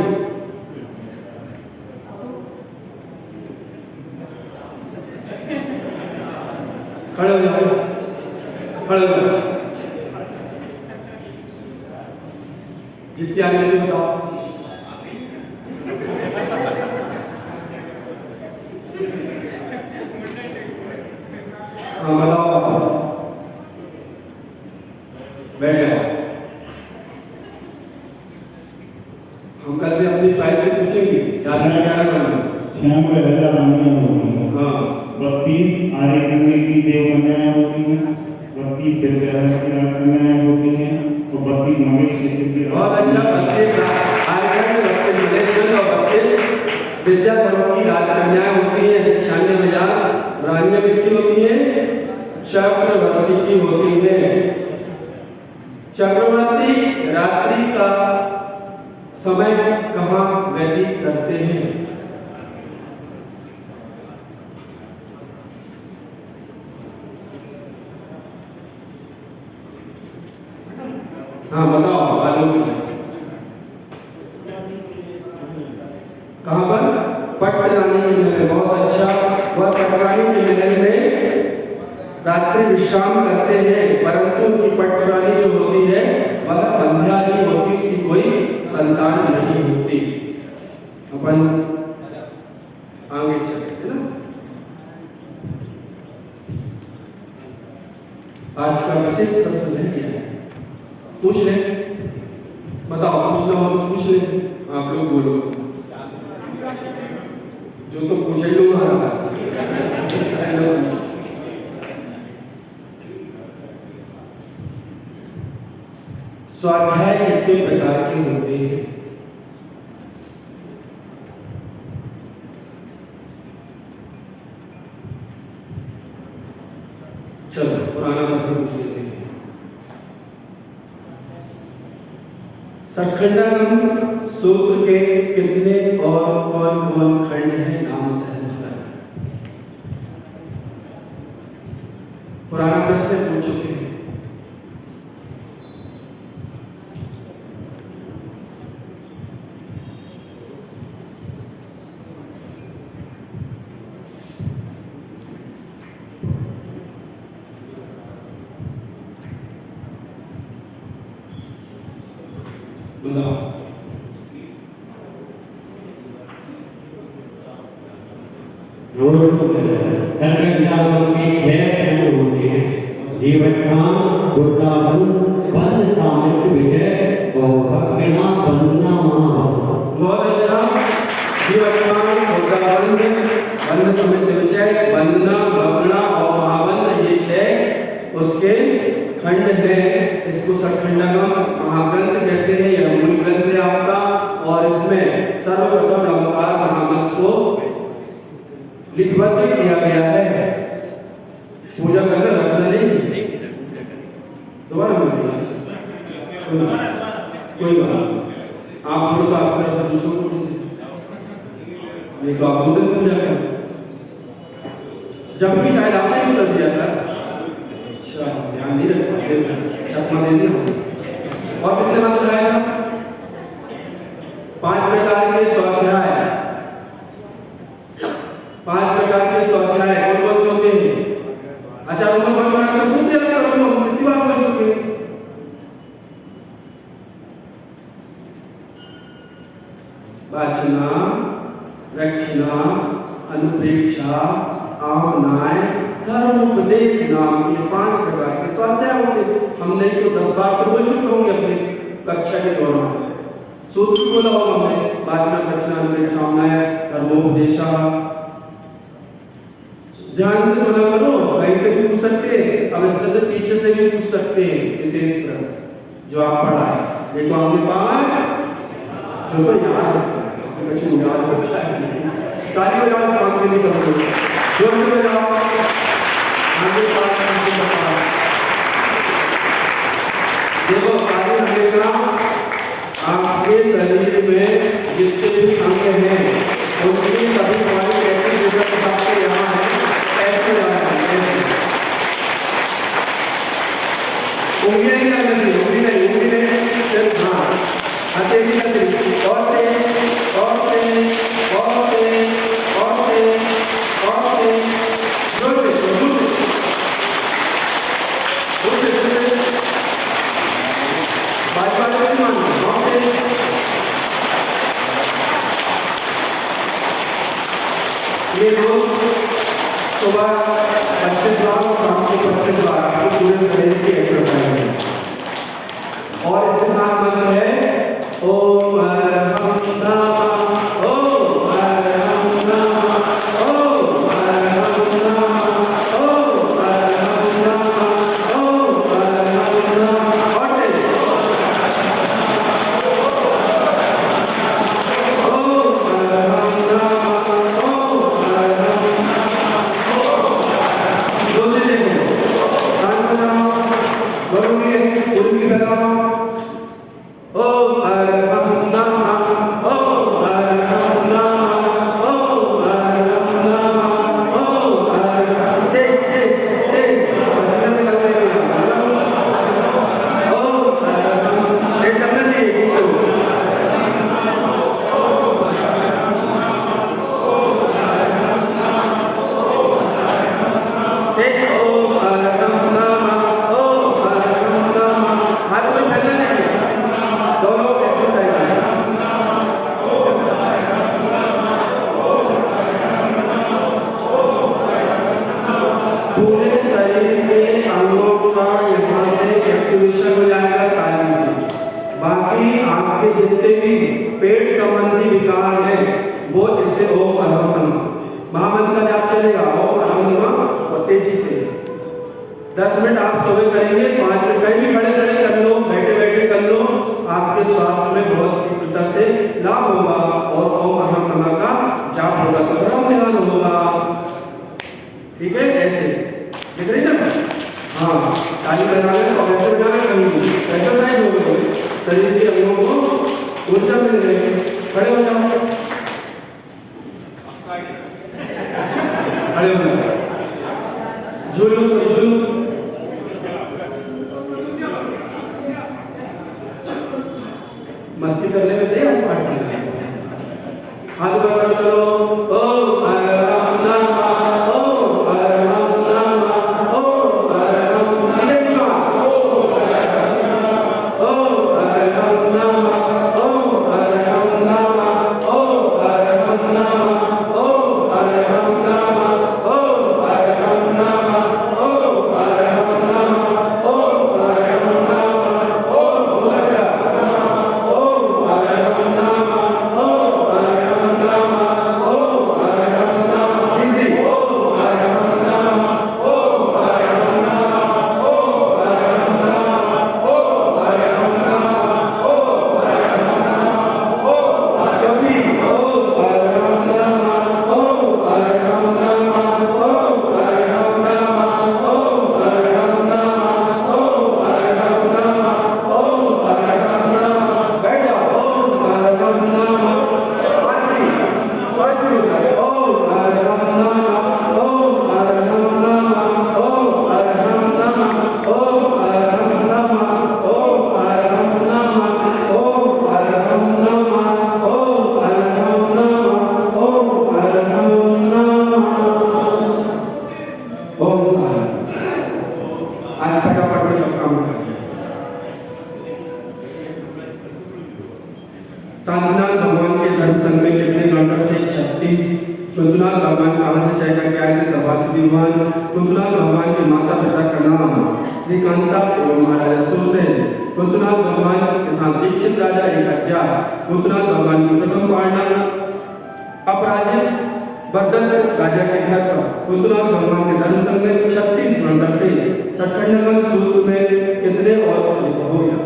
खड़े हो जाओ, खड़े हो जाओ। जितने आगे बताओ। हाँ बताओ, बैठ जाओ। हम कल से अपनी चॉइस से पूछेंगे, याद में क्या समझ? श्याम का राजा रानियां होती हैं। हाँ 32 आर्य गंगे की देव कन्याएं होती हैं, 32 विद्याधर की कन्याएं होती हैं और 32 मवेश क्षेत्र की। बहुत अच्छा। 32 आर्यगण, 32 मलेश्वर और 32 विद्याधरों की राजकन्याएं होती हैं। 96,000 रानियां किसकी होती हैं? चक्रवर्ती की होती है। चक्रवर्ती रात्रि का समय कहाँ व्यतीत करते हैं? हाँ बताओ आलोक से। कहाँ पर? पटरानी के महल। बहुत अच्छा। वह पटरानी के महल में रात्रि विश्राम करते हैं, परंतु उनकी पटरानी जो होती है वह बंध्या ही होती, उसकी कोई संतान नहीं होती। अपन आगे चलते हैं ना। आज का विशेष प्रश्न नहीं किया है, पूछ ले, बताओ, पूछना हो तो पूछ ले, आप लोग बोलो, जो तो पूछे लोग हमारा स्वाध्याय कितने प्रकार के होते हैं? चलो पुराना प्रश्न पूछ लेते हैं। सतखंडागम सूत्र के कितने और कौन कौन खंड हैं, नाम से पुराना प्रश्न पूछ चुके हैं। बताओ। सतखंडागम के 6 खंड होते हैं, जीवत्थान, बुद्धावन, बंद, सामित्य, विजय और भक्तिना, वंदना, महाभक्त। बहुत अच्छा। जीवत्थान, बुद्धावन, बंद, सामित्य, विजय, वंदना, भक्तिना और महावंद, ये 6 उसके खंड हैं। इसको सतखंडागम महाग्रंथ कहते हैं, यह मूल ग्रंथ है आपका, और इसमें सर्वप्रथम नवकार महामंत्र को लिपिबद्ध किया गया है। पूजा करके रखना नहीं, दोबारा कोई बात, आप बोलो तो आपने सब दूसरों को नहीं तो आप खुद पूजा करें। जब भी शायद आपने ही उत्तर दिया था, अच्छा ध्यान नहीं रख पाते, छपमा दे दिया। और किसने नाम बताया था? 5 प्रकार के स्वाध्याय, 5 प्रकार के स्वाध्याय कौन कौन से होते हैं? अच्छा उनको स्वाध्याय का सूत्र याद करो, हम कितनी बार बोल चुके हैं? वाचना, रक्षणा, अनुप्रेक्षा, आमनाय, धर्मोपदेश नाम के 5 प्रकार के स्वाध्याय होते हैं। हमने तो 10 बार तो बोल चुके होंगे अपने कक्षा के दौरान। सूत्र बोला होगा हमने, वाचना, रक्षणा, अनुप्रेक्षा, आमनाय, धर्मोपदेशा। ध्यान से सुना करो, कहीं से भी पूछ सकते हैं, अब इस तरह से पीछे से भी पूछ सकते हैं विशेष प्रश्न जो आप पढ़ाए। ये तो आपके पास जो तो याद है, बच्चों याद हो, अच्छा है। ताली बजाओ इस काम के लिए सब लोग, जोर से बजाओ। आगे बात देखो, ताली हमेशा आपके शरीर में जितने भी अंग हैं उनकी सभी हमारी प्रैक्टिस रिजल्ट आपके यहाँ है। उंगली नहीं करनी चाहिए, उंगली नहीं, सिर्फ हाँ हथेली का सिर्फ और ये रोज सुबह 25 बार और शाम को 25 बार आपको पूरे शरीर की एक्सरसाइज है। और इसके साथ मंत्र है ओम अरहम नमः, ओम अरहम नमः, ओम अरहम नमः, ओम अरहम नमः, ओम अरहम नमः। और तेज ओम अरहम नमः, ओम अरहम। दूसरी देखो, कान बजाओ। पेट संबंधी विकार है वो इससे ओम अरहम नमः महामंत्र का जाप चलेगा, ओम अरहम नमः, और तेजी से 10 मिनट आप सुबह करेंगे, 5 मिनट कहीं भी खड़े खड़े कर लो, बैठे बैठे कर लो, आपके स्वास्थ्य में बहुत तीव्रता से लाभ होगा और ओम अरहम नमः का जाप होगा तो धर्म ध्यान होगा। ठीक है, ऐसे दिख रही ना? हाँ, ताली बजाना और ऐसे बजाना, कहीं एक्सरसाइज हो गई, शरीर के अंगों को ऊर्जा मिल रही। खड़े हो जाओ, खड़े हो जाओ, झूलो तो झूलो, मस्ती करने में नहीं आज पाठ सीखना। हाथ पकड़ो, चलो, ओम अरहम नमः, ओम अरहम नमः, ओम अरहम, सीधे निशान, ओम अरहम नमः, ओम अरहम नमः, ओम अरहम नमः, ओम अरहम नमः, ओम अरहम नमः, ओम अरहम नमः, ओम अरहम नमः, ओम अरहम नमः, ओम सांतनाथ भगवान के धर्म संघ में कितने मेंबर थे? 36। कुंतलाल भगवान कहाँ से चल करके आए थे? सभा से विद्वान। कुंतलाल भगवान के माता पिता का नाम श्रीकांता एवं महाराजा सुरसेन। कुंतलाल भगवान के साथ दीक्षित राजा एक अज्जा। कुंतलाल भगवान की प्रथम पालना अपराजित बदल राजा के घर पर। कुंतलाल भगवान के धर्म संघ में 36 मेंबर थे। 57 नंबर सूत्र में कितने और हो गया?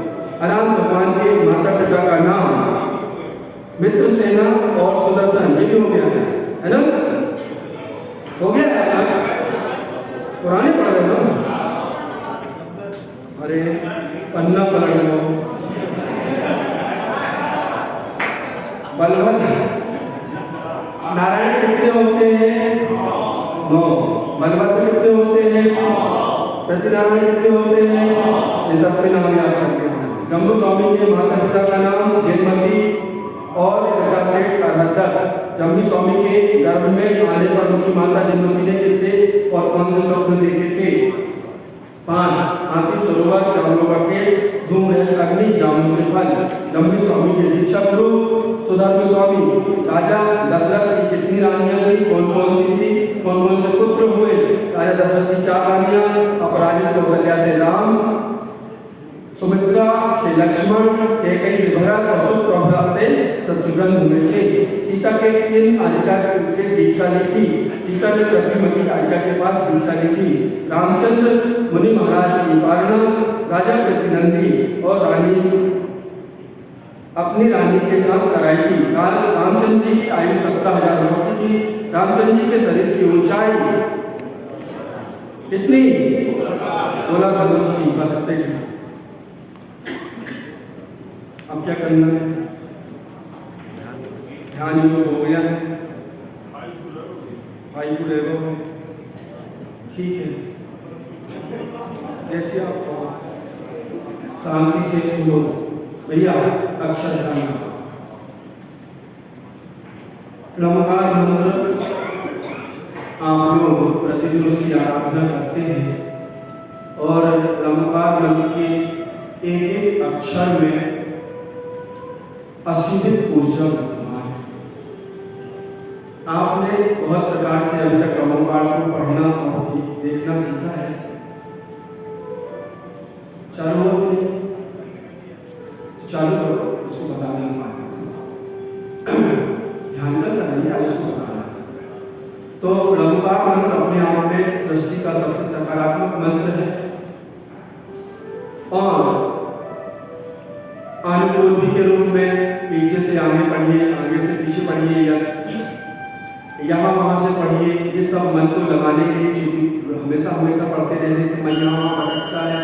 अराम भगवान के माता पिता का नाम मित्रसेना और सुदर्शन, ये भी हो गया है ना? हो गया, पुराने पढ़ रहे हो? अरे पन्ना पलट लो। बलवंत नारायण कितने होते हैं? 9। बलवंत कितने होते हैं? प्रतिनारायण कितने होते हैं? ये सबके नाम याद रखते हैं। जम्बू स्वामी के माता पिता का नाम जयमती और पिता सेठ अरहद्दर। जम्बू स्वामी के गर्भ में आने पर उनकी माता जयमती ने कितने और कौन से स्वप्न देखे थे? 5। हाथी सरोवर, चावलों का खेत, धूमरहित अग्नि, जामुन के फल। जम्बू स्वामी के दीक्षा गुरु सुधर्म स्वामी। राजा दशरथ की कितनी रानियां थी? कौन कौन सी थी? कौन कौन से पुत्र हुए? राजा दशरथ की 4 रानियां, अपराजित कौशल्या से राम, सुमित्रा से लक्ष्मण, कैकेयी से भरत और सुप्रभा से शत्रुघ्न हुए थे। सीता के किन आर्या से दीक्षा ली थी? सीता ने पृथ्वीमती आर्या के पास दीक्षा ली थी। रामचंद्र मुनि महाराज की पालना राजा प्रतिनंदी और रानी अपनी रानी के साथ कराई थी। रामचंद्र जी की आयु 17,000 वर्ष की थी। रामचंद्र जी के शरीर की ऊंचाई कितनी? 16 धनुष थी। बस इतने ही। अब क्या करना है? ध्यान योग हो गया है, 5 रहेगा, ठीक है। जैसे आप शांति से सुनो भैया, अक्षर ध्यान। लमकार मंत्र आप लोग प्रतिदिन उसकी आराधना करते हैं और लमकार मंत्र के एक अक्षर में असीमित ऊर्जा विद्यमान है। आपने बहुत प्रकार से अभी तक लमकार को पढ़ना और देखना सीखा है। चालू करो, उसको बता देना। तो लंकार मंत्र अपने आप में सृष्टि का सबसे सकारात्मक मंत्र है और अनुपूर्वी के रूप में पीछे से आगे पढ़िए, आगे से पीछे पढ़िए या यहाँ वहाँ से पढ़िए, ये सब मन को लगाने के लिए चूंकि हमेशा पढ़ते रहने से मन यहाँ वहाँ भटकता है।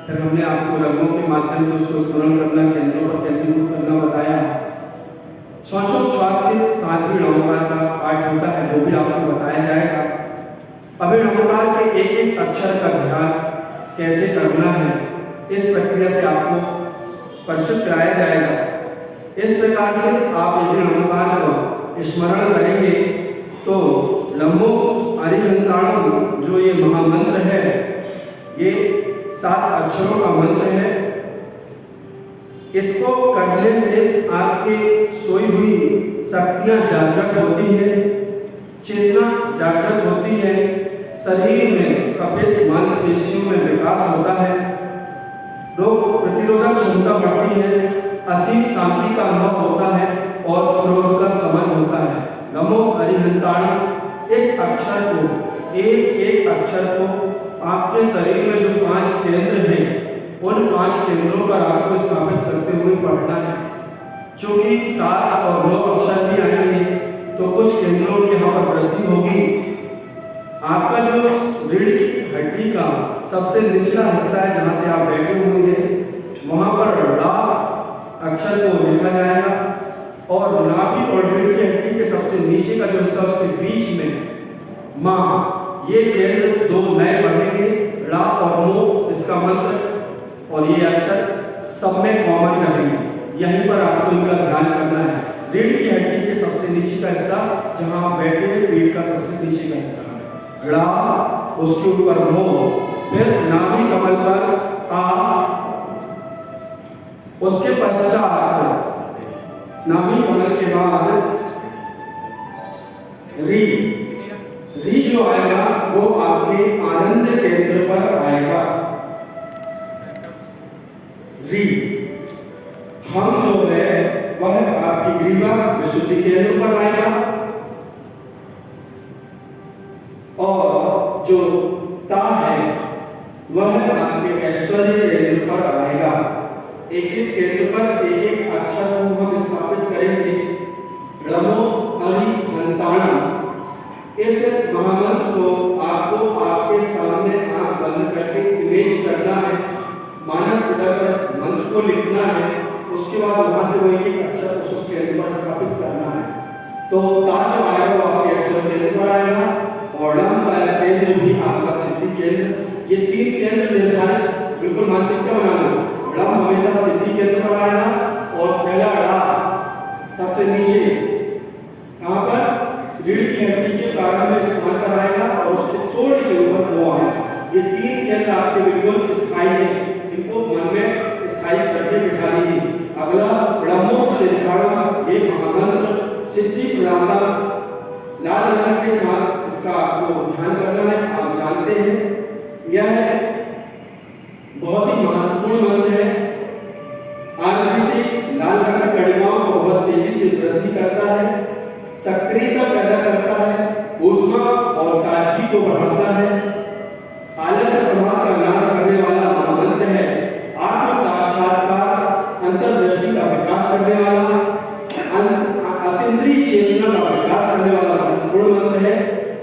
फिर हमने आपको रंगों के माध्यम से उसको स्मरण करना, केंद्रों पर केंद्रीभूत करना बताया। श्वासोच्छ्वास के 7वें णवकार का पाठ होता है, वो भी आपको बताया जाएगा। अभी णवकार के एक एक अक्षर का ध्यान कैसे करना है, इस प्रक्रिया से आपको परिचित कराया जाएगा। इस प्रकार से आप यदि णवकार को स्मरण करेंगे तो लंबो अरिहंताणम जो ये महामंत्र है, ये 7 अक्षरों का मंत्र है। इसको करने से आपके सोई हुई शक्तियां जागृत होती है, चेतना जागृत होती है, शरीर में सफेद मांसपेशियों में विकास होता है, रोग प्रतिरोधक क्षमता बढ़ती है, असीम शांति का अनुभव होता है और क्रोध का शमन होता है। नमो अरिहंताणम इस अक्षर को, एक एक अक्षर को आपके शरीर में जो 5 केंद्र हैं, उन 5 केंद्रों पर आपको स्थापित करते हुए पढ़ना है। क्योंकि 7 और 9 अक्षर भी आएंगे तो कुछ केंद्रों की यहाँ पर वृद्धि होगी। आपका जो रीढ़ की हड्डी का सबसे निचला हिस्सा है, जहाँ से आप बैठे हुए हैं, वहाँ पर ला अक्षर को लिखा जाएगा और नाभि और रीढ़ की हड्डी के सबसे नीचे का जो हिस्सा उसके बीच में माँ, ये केंद्र 2 नए बढ़ेंगे, ला और मो इसका मंत्र और ये अक्षर सब में कॉमन रहेंगे। यहीं पर आपको इनका ध्यान करना है। रीढ़ की हड्डी के सबसे नीचे का हिस्सा जहाँ आप बैठे हैं, पीठ का सबसे नीचे का हिस्सा ला, उसके ऊपर मो, फिर नाभि कमल पर आ, उसके पश्चात नाभि कमल के बाद री, री जो आएगा वो आपके आनंद केंद्र पर आएगा। री हम जो है वह आपकी ग्रीवा विशुद्धि केंद्र पर आएगा और जो ता है वह आपके ऐश्वर्य केंद्र पर आएगा। एक एक केंद्र पर एक एक अक्षर को हम स्थापित करेंगे। रमो अरिहंताणम इस महामंत्र को आपको आपके सामने आंख बंद करके इमेज करना है, मानस पटल पर इस मंत्र को लिखना है। उसके बाद वहां से वो एक एक अक्षर उस केंद्र पर स्थापित करना है। तो ता जो आएगा वो आपके ऐश्वर्य केंद्र पर आएगा और लम का केंद्र भी आपका सिद्धि केंद्र। ये 3 केंद्र निर्धारित बिल्कुल मानसिकता बना लो। लम हमेशा सिद्धि केंद्र पर आएगा और पहला ड़ा सबसे नीचे कहाँ पर, रीढ़ की हड्डी के प्रारंभिक स्थान पर आएगा और उसके थोड़ी सी ऊपर वो आएगा। ये 3 केंद्र आपके बिल्कुल स्थायी है, इनको मन में स्थायी करके बिठा लीजिए। अगला ब्रह्मो सिद्धाणम, ये महामंत्र सिद्धि प्रदाता लाल रंग के साथ इसका आपको ध्यान करना है। आप जानते हैं यह बहुत ही महत्वपूर्ण मंत्र है। आरती से लाल रंग की कणिकाओं को बहुत तेजी से वृद्धि करता है, सक्रियता पैदा करता है, ऊष्मा और ताजगी को बढ़ाता है, आलस्य प्रभाव का नाश करने वाला महामंत्र है, आत्म साक्षात्कार, अंतर्दृष्टि का विकास करने वाला, अतीन्द्रिय चेतना का विकास करने वाला महत्वपूर्ण मंत्र है।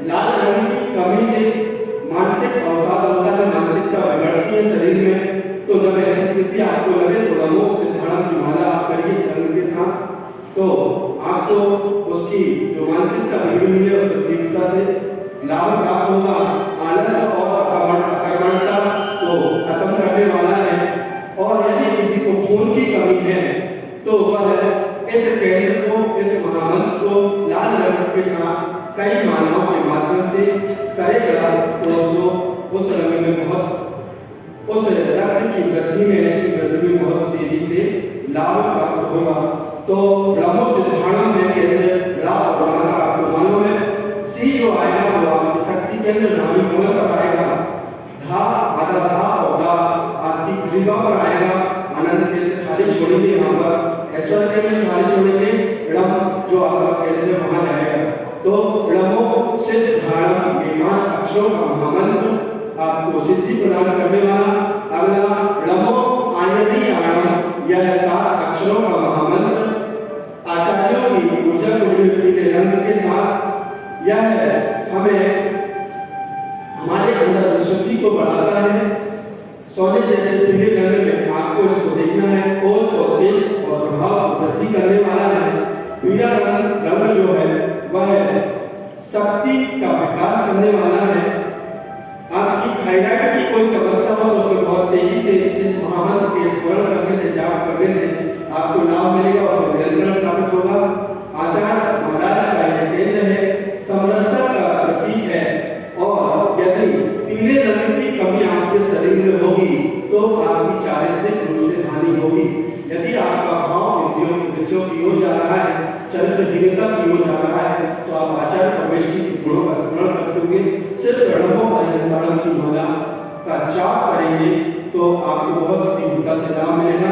लाल रंग की कमी से मानसिक अवसाद होता है, मानसिकता बिगड़ती है शरीर में। तो जब ऐसी स्थिति आपको लगे तो नमो सिद्धाणम की माला आप करिए इस रंग के साथ, तो आपको उसकी जो मानसिकता बिगड़ी हुई है उसकी तीव्रता से लाभ प्राप्त होगा। आलस्य और अकर्मण्यता को खत्म करने वाला है। और यदि किसी को खून की कमी है तो वह इस केंद्र को, इस महामंत्र को लाल रंग के साथ कई मालाओं के माध्यम से करेगा तो उसको उस रंग में बहुत, उस रक्त की वृद्धि में, ऐसी वृद्धि में बहुत तेजी से लाभ प्राप्त होगा। तो ब्रह्म सिद्धाणम में केंद्र ला और ला का आपको मालूम है। सी जो आएगा वो आपकी शक्ति केंद्र नाभि कमल पर आएगा। धा आधा धा और दा आपकी ग्रीवा पर आएगा। आनंद केंद्र खाली छोड़ेंगे, यहाँ पर ऐश्वर्य केंद्र खाली छोड़ेंगे। ड़म जो आपका केंद्र है वहां जाएगा। तो ड़मो से सिद्धाणम, ये 5 अक्षरों का महामंत्र आपको सिद्धि प्रदान करने वाला। अगला णमो आयनीयाणम, यह 7 अक्षरों का महामंत्र आचार्यों की ऊर्जा को पीले रंग के साथ यह हमें हमारे अंदर विशुद्धि को बढ़ाता है। सोने जैसे पीले रंग में आपको इसको देखना है, ओज और तेज और प्रभाव को वृद्धि करने वाला है। पीला रंग जो है वह शक्ति का विकास करने वाला है। आपकी थायराइड की कोई समस्या हो तो उसमें बहुत तेजी से इस महामंत्र के स्मरण करने से, जाप करने से आपको लाभ मिलेगा, उसमें नियंत्रण स्थापित होगा। आचार्य महाराज का यह केंद्र है, समरसता का प्रतीक है, और यदि पीले रंग की कमी आपके शरीर में होगी तो आपकी चारित्रिक रूप से हानि होगी। यदि आपका भाव विषयों की ओर जा रहा है, चरित्रहीनता की ओर जा रहा है, तो आप आचार्य परमेश्वरी के गुणों का स्मरण करते हुए सिर्फ णमो आयनीयाणम की माला का जाप करेंगे तो आपको बहुत तीव्रता से लाभ मिलेगा।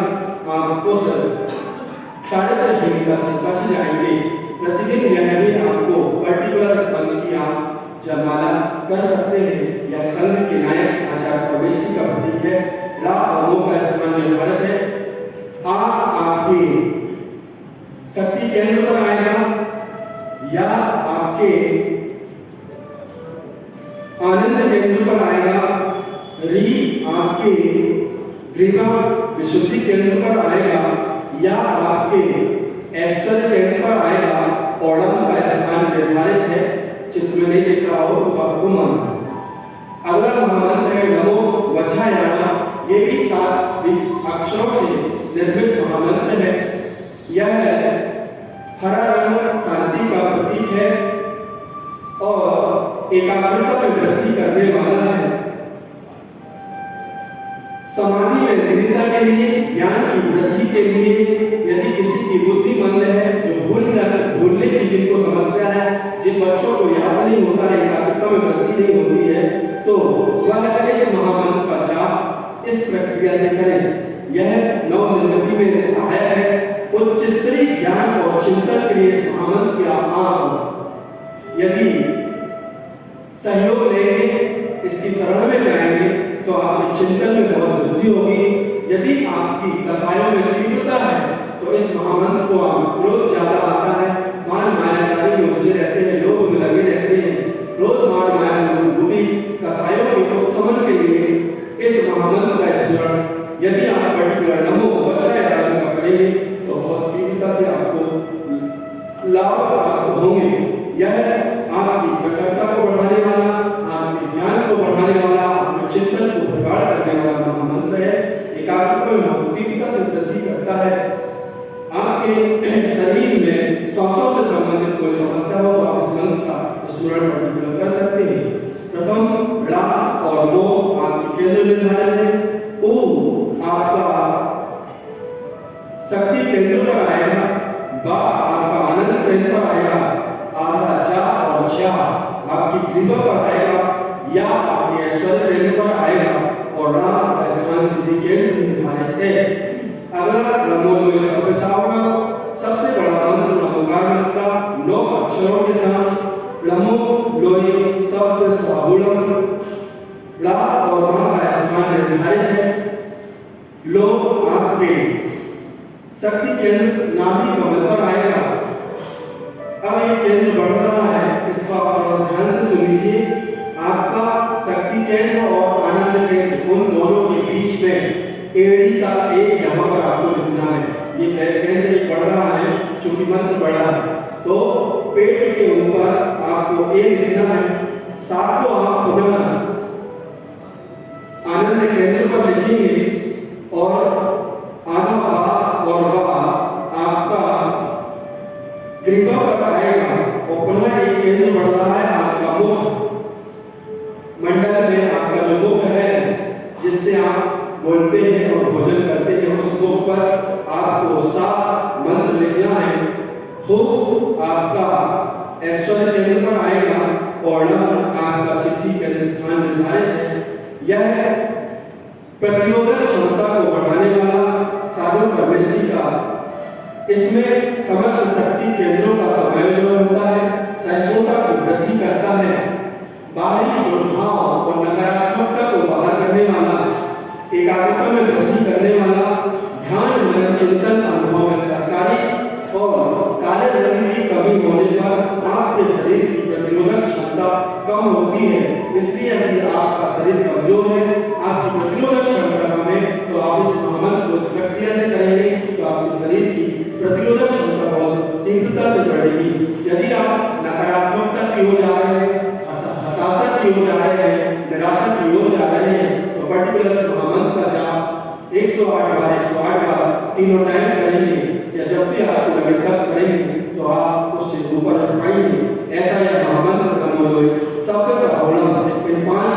आप उस चारित्रहीनता से बच जाएंगे। प्रतिदिन यह भी आपको पर्टिकुलर स्पंद की आप जपमाला कर सकते हैं। यह संघ के नायक आचार्य परमेश्वरी का प्रतीक है। ला और लो का इस्तेमाल निर्धारित है। आपके शक्ति केंद्र पर आएगा या आपके आनंद केंद्र पर आएगा। री आपके ग्रीवा विशुद्धि केंद्र पर आएगा या आपके ऐश्वर्य केंद्र पर आएगा। ओणम का स्थान निर्धारित है, चित्र में नहीं दिख रहा हो तो आपको मानना। अगला महामंत्र है नमो वज्रायाणम, ये भी 7 अक्षरों से निर्मित महामंत्र है। यह हरा रंग शांति का प्रतीक है और एकाग्रता में वृद्धि करने वाला है। समाधि में निविदा के लिए, ज्ञान की वृद्धि के लिए, यदि किसी की बुद्धि मंद है, जो भूलने की जिनको समस्या है, जिन बच्चों को याद नहीं होता है, एकाग्रता में वृद्धि नहीं होती है, तो वह इस महामंत्र का जाप इस प्रक्रिया से करें। यह नवनिर्मिति में सहायक है। उच्च स्तरीय ज्ञान और चिंतन के लिए इस महामंत्र की आप यदि सहयोग लेंगे, इसकी शरण में जाएंगे तो आपके चिंतन में बहुत वृद्धि होगी। यदि आपकी दशाओं में तीव्रता है तो इस महामंत्र को आप क्रोध ज्यादा आता है, मान मायाचारी में उलझे रहते हैं, लोभ में लगे रहते हैं, क्रोध मान माया में डूबी कसायों के उपशमन के लिए इस महामंत्र का स्मरण यदि आप पर्टिकुलर नमो वज्रायाणम का करेंगे तो बहुत तीव्रता से आपको लाभ प्राप्त होंगे। यह आपकी प्रखरता को बढ़ाने वाला, आपके ज्ञान को बढ़ाने वाला, आपके चिंतन को प्रगाढ़ करने वाला महामंत्र है। एकाग्रता में तीव्रता से वृद्धि करता है। आपके शरीर में श्वासों से संबंधित कोई समस्या हो तो आप इस मंत्र का स्मरण पर्टिकुलर कर सकते हैं। प्रथम ला और लो आपके केंद्र निर्धारित है। ओ आपका शक्ति केंद्र पर आएगा, बा आपका आनंद केंद्र पर आएगा, आधा जा और झा आपकी ग्रीवा पर आएगा या आपके ऐश्वर्य केंद्र पर आएगा, और रा का स्थान सिद्धि केंद्र निर्धारित है। अगला नमो लोय सर्वसावरण, सबसे बड़ा मंत्र नमोकार मंत्र का 9 अक्षरों के साथ नमो लोय सर्वसावरण। ला और रा का स्थान निर्धारित है। लो आपके शक्ति केंद्र नाभि कमल पर आएगा। अब ये केंद्र बढ़ रहा है, इसको आप ध्यान से सुन लीजिए। आपका शक्ति केंद्र और आनंद केंद्र उन दोनों के बीच में एड़ी का एक यहाँ पर आपको लिखना है। ये केंद्र एक बढ़ रहा है, चूंकि मंत्र बढ़ा है तो पेट के ऊपर आपको एक लिखना है। साथ को आप पुनः आनंद केंद्र पर लिखेंगे और आधा बा और बा आपका ग्रीवा पर आएगा और पुनः एक केंद्र बढ़ रहा है आपका मुख मंडल में। आपका जो मुख है जिससे आप बोलते हैं और भोजन करते हैं, उस मुख पर आपको सा मंत्र लिखना है। हो आपका ऐश्वर्य केंद्र पर आएगा और आपका सिद्धि केंद्र स्थान निर्धारित है। यह प्रतिरोधक क्षमता को बढ़ाने वाला साधु परमेश्वरी का इसमें समस्त शक्ति केंद्रों का समायोजन होता है, सहिष्णुता की वृद्धि करता है, बाहरी दुर्भाव और नकारात्मकता को बाहर करने वाला, एकाग्रता में वृद्धि करने वाला, ध्यान मनन चिंतन अनुभव में सहकारी और काले रंग की कमी होने पर आपके शरीर की प्रतिरोधक क्षमता कम होती है। इसलिए यदि आपका शरीर कमजोर है, आपकी प्रतिरोधक क्षमता कम है, तो आप इस महामंत्र को इस प्रक्रिया से करेंगे तो आपके शरीर की प्रतिरोधक क्षमता बहुत तीव्रता से बढ़ेगी। यदि आप नकारात्मकता की ओर जा रहे हैं, हताशा की ओर जा रहे हैं, निराशा की ओर जा रहे हैं, तो पर्टिकुलर महामंत्र का जाप 108 बार तीनों टाइम करेंगे, या जब भी आपको लगे तब करेंगे, तो आप उससे ऊपर उठ पाएंगे। ऐसा यह महामंत्र नमोलोय सबके सफलम, इन 5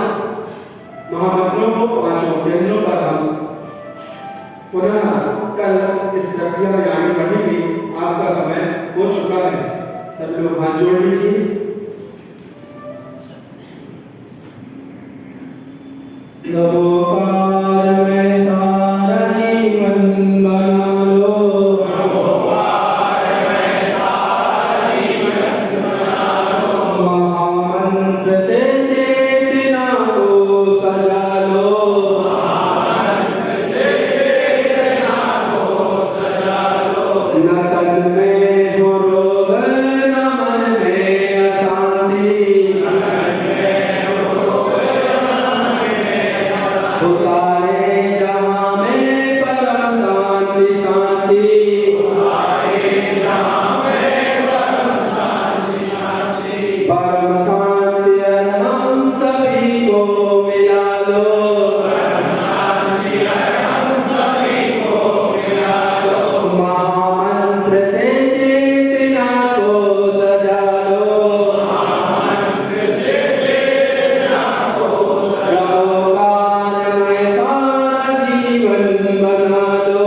महामंत्रों को 5 केंद्रों पर हम पुनः कल इस प्रक्रिया में आगे बढ़ेंगे। आपका समय हो चुका है, सब लोग हाथ जोड़ लीजिए। नमोकार में सारा जीवन बना लो, महामंत्र से चेतना को सजा लो, न तन में हो रोग न मन में अशांति, वो सारे जहां में परम शांति शांति, परम शांति हम सभी को मिला लो, महामंत्र से चेतना को सजा लो, नमोकार में सारा जीवन बना लो,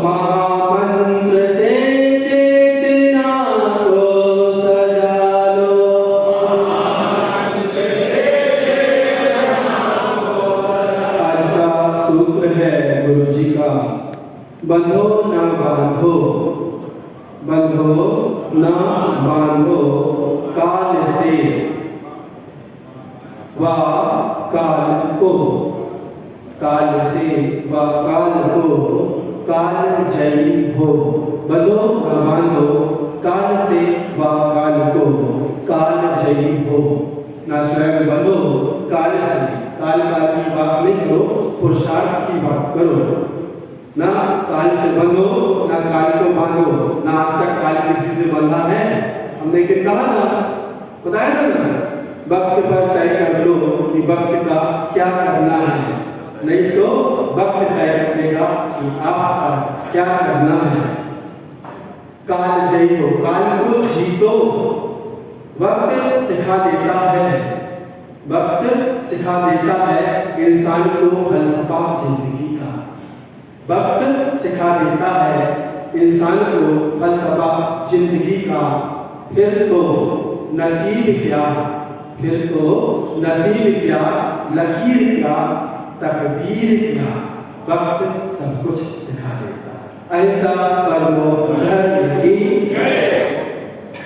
महामंत्र से चेतना को सजा लो। आज का सूत्र है गुरु जी का, बंधो न बांधो, बंधो न बांधो काल से व काल को, काल से व काल को काल जयी हो। बंधो न बांधो काल से व काल को काल जयी हो। ना स्वयं बंधो काल से, काल की बात नहीं करो, पुरुषार्थ की बात करो। ना काल से बंधो, ना काल को बांधो। ना आज तक काल किसी से बंधा है? हमने क्या कहा था, बताया था ना, वक्त पर तय कर लो कि वक्त का क्या करना है, नहीं तो वक्त तय करेगा कि आपका क्या करना है। काल जयी हो, काल को जीतो। वक्त सिखा देता है, वक्त सिखा देता है इंसान को फलसफा जिंदगी का। वक्त सिखा देता है इंसान को फलसफा जिंदगी का। फिर तो नसीब क्या, फिर तो नसीब क्या, लकीर क्या, तकदीर क्या, वक्त सब कुछ सिखा देता है। अहिंसा परमो धर्म की जय।